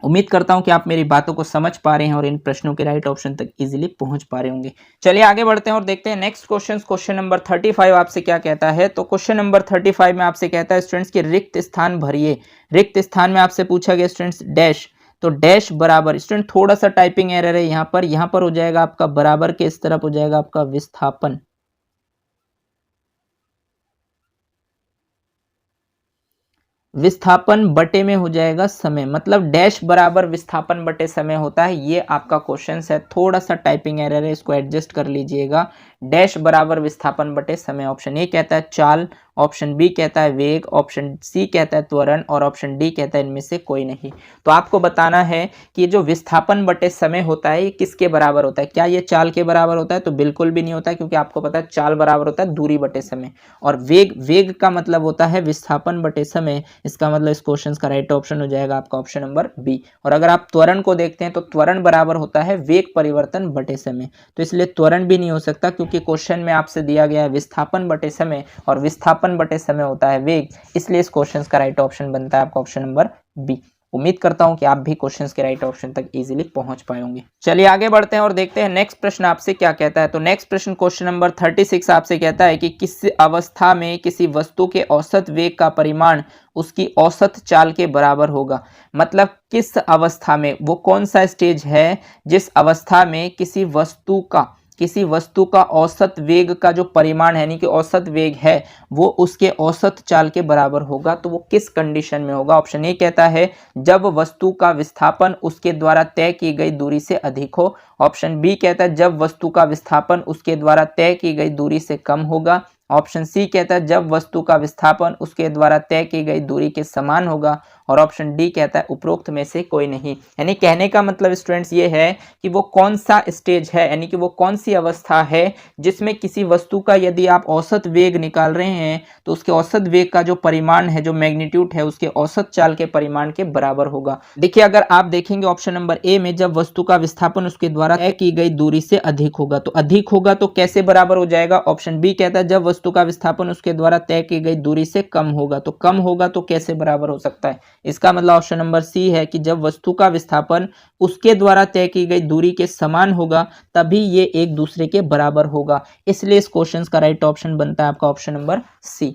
उम्मीद करता हूं कि आप मेरी बातों को समझ पा रहे हैं और इन प्रश्नों के राइट ऑप्शन तक इजीली पहुंच पा रहे होंगे। चलिए आगे बढ़ते हैं और देखते हैं नेक्स्ट क्वेश्चन। क्वेश्चन नंबर 35 आपसे क्या कहता है। तो क्वेश्चन नंबर 35 में आपसे कहता है स्टूडेंट्स के रिक्त स्थान भरिए। रिक्त स्थान में आपसे पूछा गया स्टूडेंट्स डैश, तो डैश बराबर, स्टूडेंट थोड़ा सा टाइपिंग एरर है यहाँ पर हो जाएगा आपका बराबर के इस तरफ हो जाएगा आपका विस्थापन। विस्थापन बटे में हो जाएगा समय, मतलब डैश बराबर विस्थापन बटे समय होता है। ये आपका क्वेश्चन है, थोड़ा सा टाइपिंग एरर है, इसको एडजस्ट कर लीजिएगा। डैश बराबर विस्थापन बटे समय। ऑप्शन ए कहता है चाल, ऑप्शन बी कहता है वेग, ऑप्शन सी कहता है त्वरण और ऑप्शन डी कहता है इनमें से कोई नहीं। तो आपको बताना है कि ये जो विस्थापन बटे समय होता है ये किसके बराबर होता है। क्या ये चाल के बराबर होता है? तो बिल्कुल भी नहीं होता है, क्योंकि आपको पता है चाल बराबर होता है दूरी बटे समय। और वेग का मतलब होता है विस्थापन बटे समय। इसका मतलब इस क्वेश्चन का राइट ऑप्शन हो जाएगा आपका ऑप्शन नंबर बी। और अगर आप त्वरण को देखते हैं तो त्वरण बराबर होता है वेग परिवर्तन बटे समय। तो इसलिए त्वरण भी नहीं हो सकता, क्योंकि क्वेश्चन में आपसे दिया गया है विस्थापन बटे समय और विस्थापन बटे समय होता है वेग। इसलिए इस क्वेश्चन का राइट ऑप्शन बनता है आपका ऑप्शन नंबर बी। उम्मीद करता हूं कि आप भी क्वेश्चंस के राइट ऑप्शन तक इजीली पहुंच पाए होंगे। चलिए आगे बढ़ते हैं और देखते हैं नेक्स्ट प्रश्न आपसे क्या कहता है। तो नेक्स्ट प्रश्न क्वेश्चन नंबर 36 आपसे कहता है कि किस अवस्था में किसी वस्तु के औसत वेग का परिमाण उसकी औसत चाल के बराबर होगा। मतलब किस अवस्था में, वो कौन सा स्टेज है जिस अवस्था में किसी वस्तु का औसत वेग का जो परिमाण है, यानी कि औसत वेग है, वो उसके औसत चाल के बराबर होगा। तो वो किस कंडीशन में होगा। ऑप्शन ए कहता है जब वस्तु का विस्थापन उसके द्वारा तय की गई दूरी से अधिक हो। ऑप्शन बी कहता है जब वस्तु का विस्थापन उसके द्वारा तय की गई दूरी से कम होगा। ऑप्शन सी कहता है जब वस्तु का विस्थापन उसके द्वारा तय की गई दूरी के समान होगा। और ऑप्शन डी कहता है उपरोक्त में से कोई नहीं। यानी कहने का मतलब स्टूडेंट्स ये है कि वो कौन सा स्टेज है, यानी कि वो कौन सी अवस्था है जिसमें किसी वस्तु का यदि आप औसत वेग निकाल रहे हैं तो उसके औसत वेग का जो परिमाण है, जो मैग्नीट्यूड है, उसके औसत चाल के परिमाण के बराबर होगा। देखिए अगर आप देखेंगे ऑप्शन नंबर ए में जब वस्तु का विस्थापन उसके द्वारा तय की गई दूरी से अधिक होगा, तो अधिक होगा तो कैसे बराबर हो जाएगा। ऑप्शन बी कहता है जब वस्तु का विस्थापन उसके द्वारा तय की गई दूरी से कम होगा, तो कम होगा तो कैसे बराबर हो सकता है। इसका मतलब ऑप्शन नंबर सी है कि जब वस्तु का विस्थापन उसके द्वारा तय की गई दूरी के समान होगा तभी ये एक दूसरे के बराबर होगा। इसलिए इस क्वेश्चन का राइट ऑप्शन बनता है आपका ऑप्शन नंबर सी।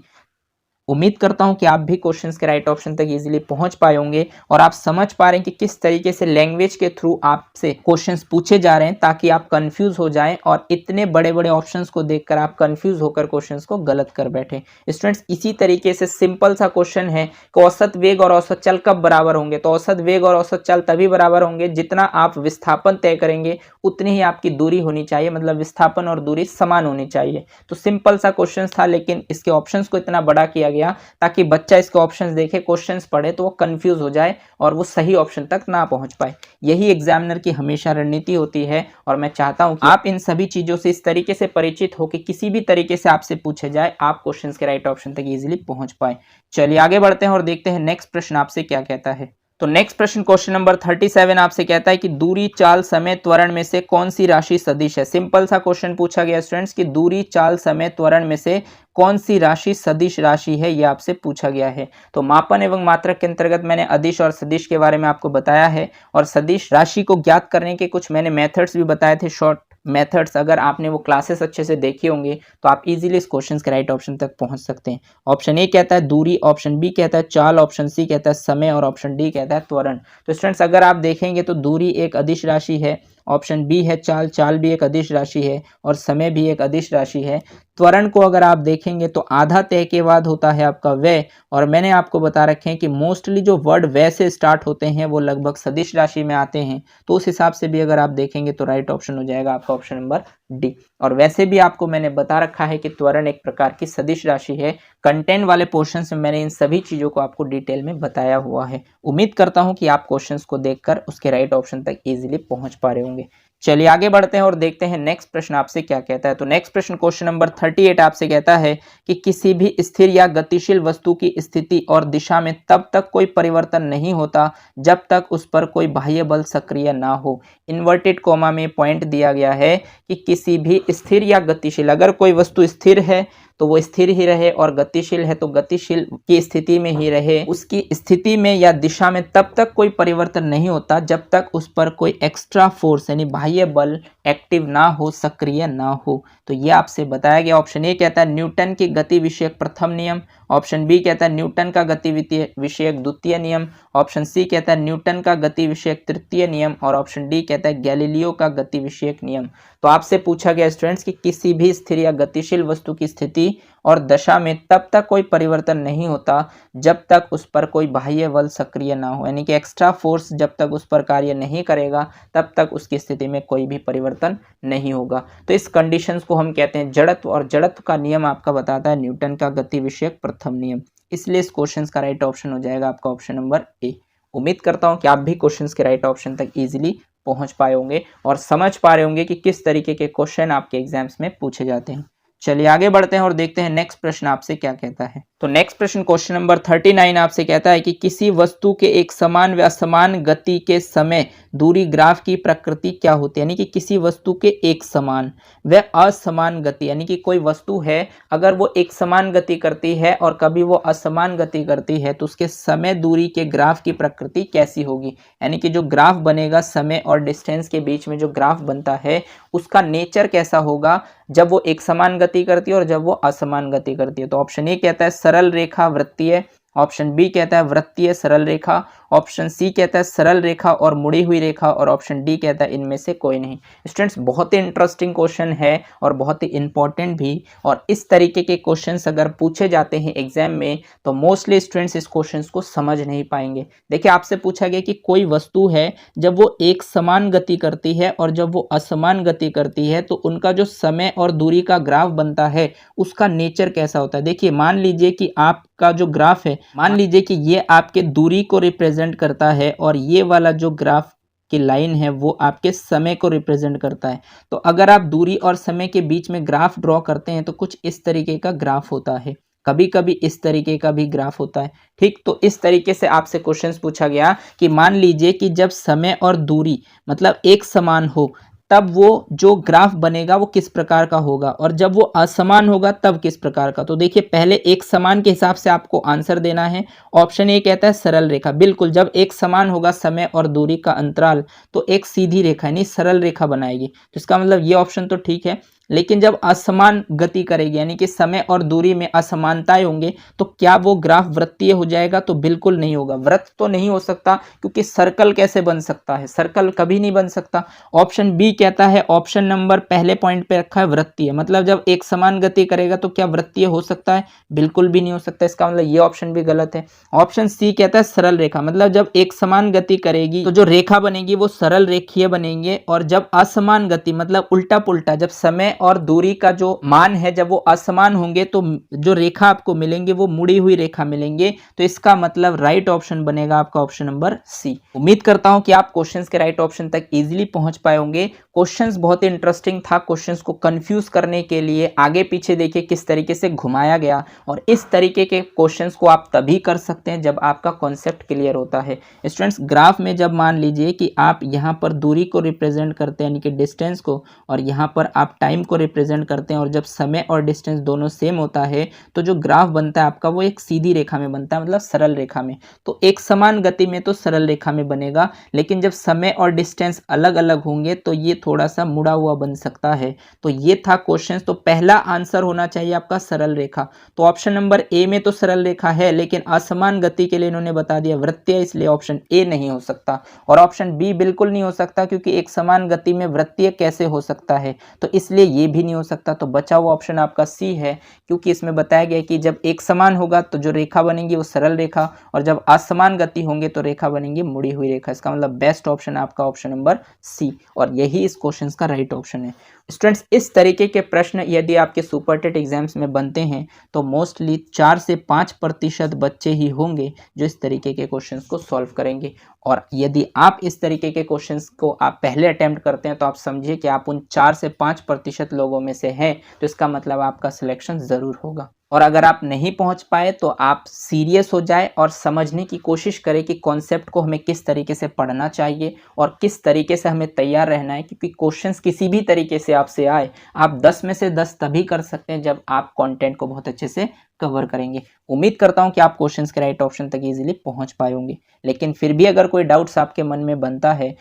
उम्मीद करता हूं कि आप भी क्वेश्चंस के राइट ऑप्शन तक इजीली पहुंच पाए होंगे और आप समझ पा रहे हैं कि किस तरीके से लैंग्वेज के थ्रू आपसे क्वेश्चंस पूछे जा रहे हैं ताकि आप कंफ्यूज हो जाएं और इतने बड़े बड़े ऑप्शंस को देखकर आप कंफ्यूज होकर क्वेश्चंस को गलत कर बैठे। स्टूडेंट्स इसी तरीके से सिंपल सा क्वेश्चन है कि औसत वेग और औसत चाल कब बराबर होंगे। तो औसत वेग और औसत चाल तभी बराबर होंगे जितना आप विस्थापन तय करेंगे उतनी ही आपकी दूरी होनी चाहिए, मतलब विस्थापन और दूरी समान होनी चाहिए। तो सिंपल सा क्वेश्चन था, लेकिन इसके ऑप्शंस को इतना बड़ा किया गया ताकि बच्चा इसके ऑप्शंस देखे, क्वेश्चंस पढ़े तो वो कंफ्यूज हो जाए और वो सही ऑप्शन तक ना पहुंच पाए। यही एग्जामिनर की हमेशा रणनीति होती है और मैं चाहता हूं कि आप इन सभी चीजों से इस तरीके से परिचित हो कि किसी भी तरीके से आपसे पूछे जाए आप क्वेश्चंस के राइट ऑप्शन तक इजीली पहुंच पाए। चलिए आगे बढ़ते हैं और देखते हैं नेक्स्ट प्रश्न आपसे क्या कहता है। तो नेक्स्ट प्रश्न क्वेश्चन नंबर 37 आपसे कहता है कि दूरी, चाल, समय, त्वरण में से कौन सी राशि सदिश है। सिंपल सा क्वेश्चन पूछा गया स्टूडेंट्स कि दूरी, चाल, समय, त्वरण में से कौन सी राशि सदिश राशि है, ये आपसे पूछा गया है। तो मापन एवं मात्रक के अंतर्गत मैंने अदिश और सदिश के बारे में आपको बताया है और सदिश राशि को ज्ञात करने के कुछ मैंने मेथड्स भी बताए थे, शॉर्ट मेथड्स। अगर आपने वो क्लासेस अच्छे से देखी होंगी तो आप इजीली इस क्वेश्चन के राइट ऑप्शन तक पहुंच सकते हैं। ऑप्शन ए कहता है दूरी, ऑप्शन बी कहता है चाल, ऑप्शन सी कहता है समय और ऑप्शन डी कहता है त्वरण। तो स्टूडेंट्स अगर आप देखेंगे तो दूरी एक अदिश राशि है, ऑप्शन बी है चाल, चाल भी एक अदिश राशि है और समय भी एक अदिश राशि है। त्वरण को अगर आप देखेंगे तो आधा तय के बाद होता है आपका व्यय, और मैंने आपको बता रखे हैं कि मोस्टली जो वर्ड व्यय से स्टार्ट होते हैं वो लगभग सदिश राशि में आते हैं। तो उस हिसाब से भी अगर आप देखेंगे तो राइट ऑप्शन हो जाएगा आपका ऑप्शन नंबर डी। और वैसे भी आपको मैंने बता रखा है कि त्वरण एक प्रकार की सदिश राशि है। कंटेंट वाले पोर्शन में मैंने इन सभी चीजों को आपको डिटेल में बताया हुआ है। उम्मीद करता हूं कि आप क्वेश्चंस को देखकर उसके राइट ऑप्शन तक इजीली पहुंच पा रहे होंगे। चलिए आगे बढ़ते हैं और देखते हैं नेक्स्ट प्रश्न आपसे क्या कहता है। तो नेक्स्ट प्रश्न क्वेश्चन नंबर 38 आपसे कहता है कि किसी भी स्थिर या गतिशील वस्तु की स्थिति और दिशा में तब तक कोई परिवर्तन नहीं होता जब तक उस पर कोई बाह्य बल सक्रिय ना हो। इन्वर्टेड कोमा में पॉइंट दिया गया है कि किसी भी स्थिर या गतिशील, अगर कोई वस्तु स्थिर है तो वो स्थिर ही रहे और गतिशील है तो गतिशील की स्थिति में ही रहे। उसकी स्थिति में या दिशा में तब तक कोई परिवर्तन नहीं होता जब तक उस पर कोई एक्स्ट्रा फोर्स यानी बाह्य बल एक्टिव ना हो, सक्रिय ना हो। तो ये आपसे बताया गया। ऑप्शन ए कहता है न्यूटन की गति विषयक प्रथम नियम, ऑप्शन बी कहता है न्यूटन का गति विषयक द्वितीय नियम, ऑप्शन सी कहता है न्यूटन का गति विषयक तृतीय नियम और ऑप्शन डी कहता है गैलीलियो का गति विषयक नियम। तो आपसे पूछा गया स्टूडेंट्स कि किसी भी स्थिर या गतिशील वस्तु की स्थिति और दशा में तब तक कोई परिवर्तन नहीं होता जब तक उस पर कोई बाह्य बल सक्रिय ना हो, यानी कि एक्स्ट्रा फोर्स जब तक उस पर कार्य नहीं करेगा तब तक उसकी स्थिति में कोई भी परिवर्तन नहीं होगा। तो इस कंडीशंस को हम कहते हैं जड़त्व, और जड़त्व का नियम आपका बताता है न्यूटन का गति विषयक प्रथम नियम। इसलिए इस क्वेश्चन का राइट ऑप्शन हो जाएगा आपका ऑप्शन नंबर ए। उम्मीद करता हूं कि आप भी क्वेश्चन के राइट ऑप्शन तक इजीली पहुंच पाए होंगे और समझ पा रहे होंगे कि किस तरीके के क्वेश्चन आपके एग्जाम्स में पूछे जाते हैं। चलिए आगे बढ़ते हैं और देखते हैं नेक्स्ट प्रश्न आपसे क्या कहता है। तो नेक्स्ट प्रश्न क्वेश्चन नंबर 39 आपसे कहता है कि किसी वस्तु के एक समान व असमान गति के समय दूरी ग्राफ की प्रकृति क्या होती है। यानी कि किसी वस्तु के एक समान व असमान गति, यानी कि कोई वस्तु है अगर वो एक समान गति करती है और कभी वो असमान गति करती है तो उसके समय दूरी के ग्राफ की प्रकृति कैसी होगी। यानी कि जो ग्राफ बनेगा समय और डिस्टेंस के बीच में जो ग्राफ बनता है उसका नेचर कैसा होगा जब वो एक समान गति करती है और जब वो असमान गति करती है। तो ऑप्शन ए कहता है सरल रेखा वृत्तीय, ऑप्शन बी कहता है वृत्तीय सरल रेखा, ऑप्शन सी कहता है सरल रेखा और मुड़ी हुई रेखा और ऑप्शन डी कहता है इनमें से कोई नहीं। स्टूडेंट्स बहुत ही इंटरेस्टिंग क्वेश्चन है और बहुत ही इंपॉर्टेंट भी, और इस तरीके के क्वेश्चंस अगर पूछे जाते हैं एग्जाम में तो मोस्टली स्टूडेंट्स इस क्वेश्चंस को समझ नहीं पाएंगे। देखिए आपसे पूछा गया कि कोई वस्तु है जब वो एक समान गति करती है और जब वो असमान गति करती है तो उनका जो समय और दूरी का ग्राफ बनता है उसका नेचर कैसा होता है। देखिए मान लीजिए कि आपका जो ग्राफ है, मान लीजिए कि ये आपके दूरी को रिप्रेजेंट करता है और ये वाला जो ग्राफ की लाइन है वो आपके समय को रिप्रेजेंट करता है। तो अगर आप दूरी और समय के बीच में ग्राफ ड्रॉ करते हैं तो कुछ इस तरीके का ग्राफ होता है, कभी कभी इस तरीके का भी ग्राफ होता है। ठीक, तो इस तरीके से आपसे क्वेश्चंस पूछा गया कि मान लीजिए कि जब समय और दूरी मतलब एक समान हो तब वो जो ग्राफ बनेगा वो किस प्रकार का होगा और जब वो असमान होगा तब किस प्रकार का। तो देखिए पहले एक समान के हिसाब से आपको आंसर देना है। ऑप्शन ए कहता है सरल रेखा, बिल्कुल जब एक समान होगा समय और दूरी का अंतराल तो एक सीधी रेखा यानी सरल रेखा बनाएगी। तो इसका मतलब ये ऑप्शन तो ठीक है। लेकिन जब असमान गति करेगी यानी कि समय और दूरी में असमानताएं होंगे तो क्या वो ग्राफ वृत्तीय हो जाएगा। तो बिल्कुल नहीं होगा, वृत्त तो नहीं हो सकता क्योंकि सर्कल कैसे बन सकता है, सर्कल कभी नहीं बन सकता। ऑप्शन बी कहता है, ऑप्शन नंबर पहले पॉइंट पे रखा है वृत्तीय, मतलब जब एक समान गति करेगा तो क्या वृत्तीय हो सकता है, बिल्कुल भी नहीं हो सकता। इसका मतलब ये ऑप्शन भी गलत है। ऑप्शन सी कहता है सरल रेखा, मतलब जब एक समान गति करेगी तो जो रेखा बनेगी वो सरल रेखीय बनेंगे और जब असमान गति मतलब उल्टा पुल्टा जब समय और दूरी का जो मान है जब वो असमान होंगे तो जो रेखा आपको मिलेंगे वो मुड़ी हुई रेखा मिलेंगे। तो इसका मतलब राइट ऑप्शन बनेगा आपका ऑप्शन नंबर सी। उम्मीद करता हूं कि आप क्वेश्चंस के राइट ऑप्शन तक इजीली पहुंच पाए होंगे। क्वेश्चंस बहुत ही इंटरेस्टिंग था। क्वेश्चंस को कंफ्यूज करने के लिए आगे पीछे देखिए किस तरीके से घुमाया गया, और इस तरीके के क्वेश्चंस को आप तभी कर सकते हैं जब आपका कॉन्सेप्ट क्लियर होता है। स्टूडेंट्स, ग्राफ में जब मान लीजिए कि आप यहाँ पर दूरी को रिप्रेजेंट करते हैं यानी कि डिस्टेंस को, और यहाँ पर आप टाइम को रिप्रेजेंट करते हैं, और जब समय और डिस्टेंस दोनों सेम होता है तो जो ग्राफ बनता है आपका वो एक सीधी रेखा में बनता है, मतलब सरल रेखा में। तो एक समान गति में तो सरल रेखा में बनेगा, लेकिन जब समय और डिस्टेंस अलग अलग होंगे तो ये थोड़ा सा मुड़ा हुआ बन सकता है। तो ये था क्वेश्चन। तो पहला आंसर होना चाहिए आपका सरल रेखा। तो ऑप्शन नंबर ए में तो सरल रेखा है, लेकिन असमान गति के लिए इन्होंने बता दिया वृत्तीय, इसलिए ऑप्शन ए नहीं हो सकता। और ऑप्शन बी बिल्कुल नहीं हो सकता, क्योंकि एक समान गति में वृत्तीय कैसे हो सकता है, तो इसलिए ये भी नहीं हो सकता। तो बचा हुआ ऑप्शन आपका सी है, क्योंकि इसमें बताया गया कि जब एक समान होगा तो जो रेखा बनेगी वो सरल रेखा, और जब असमान गति होंगे तो रेखा बनेगी मुड़ी हुई रेखा। इसका मतलब बेस्ट ऑप्शन आपका ऑप्शन नंबर सी, और यही इस क्वेश्चन का राइट ऑप्शन है। स्टूडेंट्स, इस तरीके के प्रश्न यदि आपके सुपर टेट एग्जाम्स में बनते हैं तो मोस्टली 4 से 5% बच्चे ही होंगे जो इस तरीके के क्वेश्चंस को सॉल्व करेंगे। और यदि आप इस तरीके के क्वेश्चंस को आप पहले अटेम्प्ट करते हैं तो आप समझिए कि आप उन 4 से 5% लोगों में से हैं, तो इसका मतलब आपका सिलेक्शन ज़रूर होगा। और अगर आप नहीं पहुंच पाए तो आप सीरियस हो जाए और समझने की कोशिश करें कि कॉन्सेप्ट को हमें किस तरीके से पढ़ना चाहिए और किस तरीके से हमें तैयार रहना है, क्योंकि क्वेश्चंस किसी भी तरीके से आपसे आए, आप 10 में से 10 तभी कर सकते हैं जब आप कंटेंट को बहुत अच्छे से कवर करेंगे। उम्मीद करता हूं कि आप क्वेश्चंस के राइट ऑप्शन तक इजीली पहुंच पाए होंगे, लेकिन फिर भी अगर कोई डाउट्स आपके मन में बनता है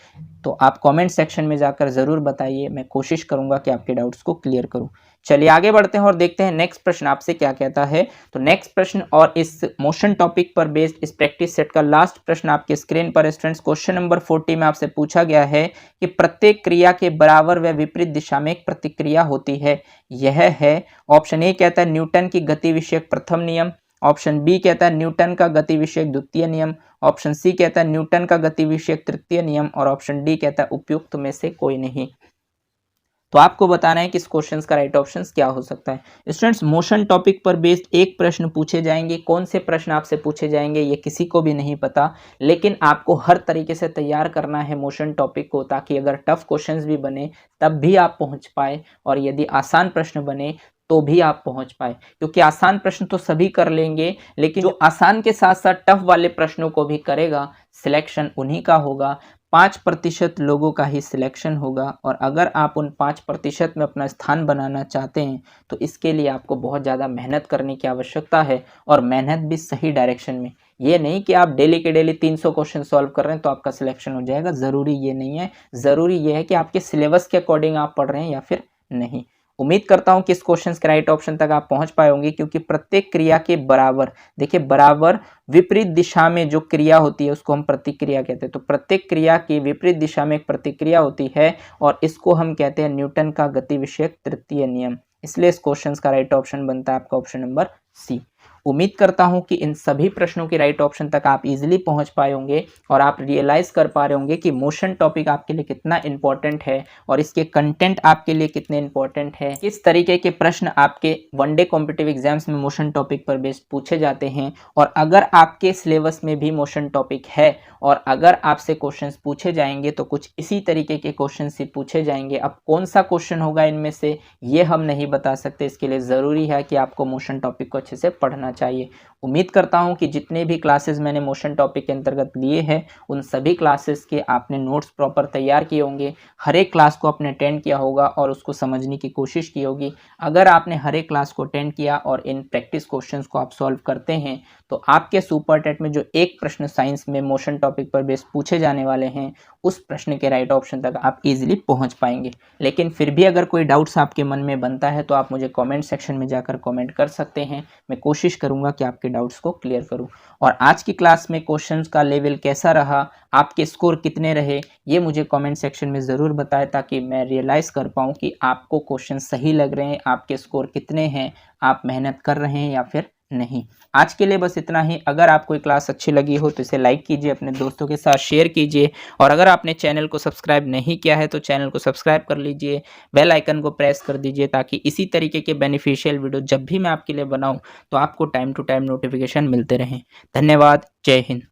तो आप कमेंट सेक्शन में जाकर ज़रूर बताइए। मैं कोशिश करूंगा कि आपके डाउट्स को क्लियर करूं। चलिए आगे बढ़ते हैं और देखते हैं नेक्स्ट प्रश्न आपसे क्या कहता है। तो नेक्स्ट प्रश्न और इस मोशन टॉपिक पर बेस्ड इस प्रैक्टिस सेट का लास्ट प्रश्न आपके स्क्रीन पर स्टूडेंट्स क्वेश्चन नंबर 40 में आपसे पूछा गया है कि प्रत्येक क्रिया के बराबर व विपरीत दिशा में एक प्रतिक्रिया होती है। यह है, ऑप्शन ए कहता है न्यूटन की गति विषयक प्रथम नियम, ऑप्शन बी कहता है न्यूटन का गति विषयक द्वितीय नियम, ऑप्शन सी कहता है न्यूटन का गति विषयक तृतीय नियम, और ऑप्शन डी कहता है उपयुक्त में से कोई नहीं। तो आपको बताना है कि इस क्वेश्चन का राइट ऑप्शन क्या हो सकता है। स्टूडेंट्स, मोशन टॉपिक पर बेस्ड एक प्रश्न पूछे जाएंगे। कौन से प्रश्न आपसे पूछे जाएंगे ये किसी को भी नहीं पता, लेकिन आपको हर तरीके से तैयार करना है मोशन टॉपिक को, ताकि अगर टफ क्वेश्चंस भी बने तब भी आप पहुंच पाए, और यदि आसान प्रश्न बने तो भी आप पहुंच पाए। क्योंकि आसान प्रश्न तो सभी कर लेंगे, लेकिन जो आसान के साथ साथ टफ वाले प्रश्नों को भी करेगा, सिलेक्शन उन्हीं का होगा। 5% लोगों का ही सिलेक्शन होगा, और अगर आप उन 5% में अपना स्थान बनाना चाहते हैं तो इसके लिए आपको बहुत ज़्यादा मेहनत करने की आवश्यकता है, और मेहनत भी सही डायरेक्शन में। ये नहीं कि आप डेली के डेली 300 क्वेश्चन सॉल्व कर रहे हैं तो आपका सिलेक्शन हो जाएगा, ज़रूरी ये नहीं है। ज़रूरी ये है कि आपके सिलेबस के अकॉर्डिंग आप पढ़ रहे हैं या फिर नहीं। उम्मीद करता हूं कि इस क्वेश्चन के राइट ऑप्शन तक आप पहुंच पाए होंगे, क्योंकि प्रत्येक क्रिया के बराबर, देखिए बराबर विपरीत दिशा में जो क्रिया होती है उसको हम प्रतिक्रिया कहते हैं। तो प्रत्येक क्रिया की विपरीत दिशा में एक प्रतिक्रिया होती है, और इसको हम कहते हैं न्यूटन का गति विषयक तृतीय नियम। इसलिए इस क्वेश्चन का राइट ऑप्शन बनता है आपका ऑप्शन नंबर सी। उम्मीद करता हूं कि इन सभी प्रश्नों के राइट ऑप्शन तक आप इजीली पहुंच पाए होंगे, और आप रियलाइज कर पा रहे होंगे कि मोशन टॉपिक आपके लिए कितना इंपॉर्टेंट है, और इसके कंटेंट आपके लिए कितने इंपॉर्टेंट है, किस तरीके के प्रश्न आपके वनडे कॉम्पिटिटिव एग्जाम्स में मोशन टॉपिक पर बेस्ड पूछे जाते हैं। और अगर आपके सिलेबस में भी मोशन टॉपिक है और अगर आपसे क्वेश्चंस पूछे जाएंगे तो कुछ इसी तरीके के क्वेश्चन से पूछे जाएंगे। अब कौन सा क्वेश्चन होगा इनमें से ये हम नहीं बता सकते, इसके लिए ज़रूरी है कि आपको मोशन टॉपिक को अच्छे से पढ़ना चाहिए। उम्मीद करता हूं कि जितने भी क्लासेस मैंने मोशन टॉपिक के अंतर्गत लिए हैं उन सभी क्लासेस के आपने नोट्स प्रॉपर तैयार किए होंगे, हर एक क्लास को आपने अटेंड किया होगा और उसको समझने की कोशिश की होगी। अगर आपने हर एक क्लास को अटेंड किया और इन प्रैक्टिस क्वेश्चंस को आप सॉल्व करते हैं तो आपके सुपर टेट में जो एक प्रश्न साइंस में मोशन टॉपिक पर बेस्ड पूछे जाने वाले हैं उस प्रश्न के राइट ऑप्शन तक आप इजीली पहुंच पाएंगे। लेकिन फिर भी अगर कोई डाउट्स आपके मन में बनता है तो आप मुझे कमेंट सेक्शन में जाकर कमेंट कर सकते हैं। मैं कोशिश करूंगा कि आपके डाउट्स को क्लियर करूं। और आज की क्लास में क्वेश्चंस का लेवल कैसा रहा, आपके स्कोर कितने रहे, ये मुझे कमेंट सेक्शन में ज़रूर बताएं, ताकि मैं रियलाइज़ कर पाऊँ कि आपको क्वेश्चन सही लग रहे हैं, आपके स्कोर कितने हैं, आप मेहनत कर रहे हैं या फिर नहीं। आज के लिए बस इतना ही। अगर आपको क्लास अच्छी लगी हो तो इसे लाइक कीजिए, अपने दोस्तों के साथ शेयर कीजिए, और अगर आपने चैनल को सब्सक्राइब नहीं किया है तो चैनल को सब्सक्राइब कर लीजिए, बेल आइकन को प्रेस कर दीजिए, ताकि इसी तरीके के बेनिफिशियल वीडियो जब भी मैं आपके लिए बनाऊं तो आपको टाइम टू टाइम नोटिफिकेशन मिलते रहें। धन्यवाद। जय हिंद।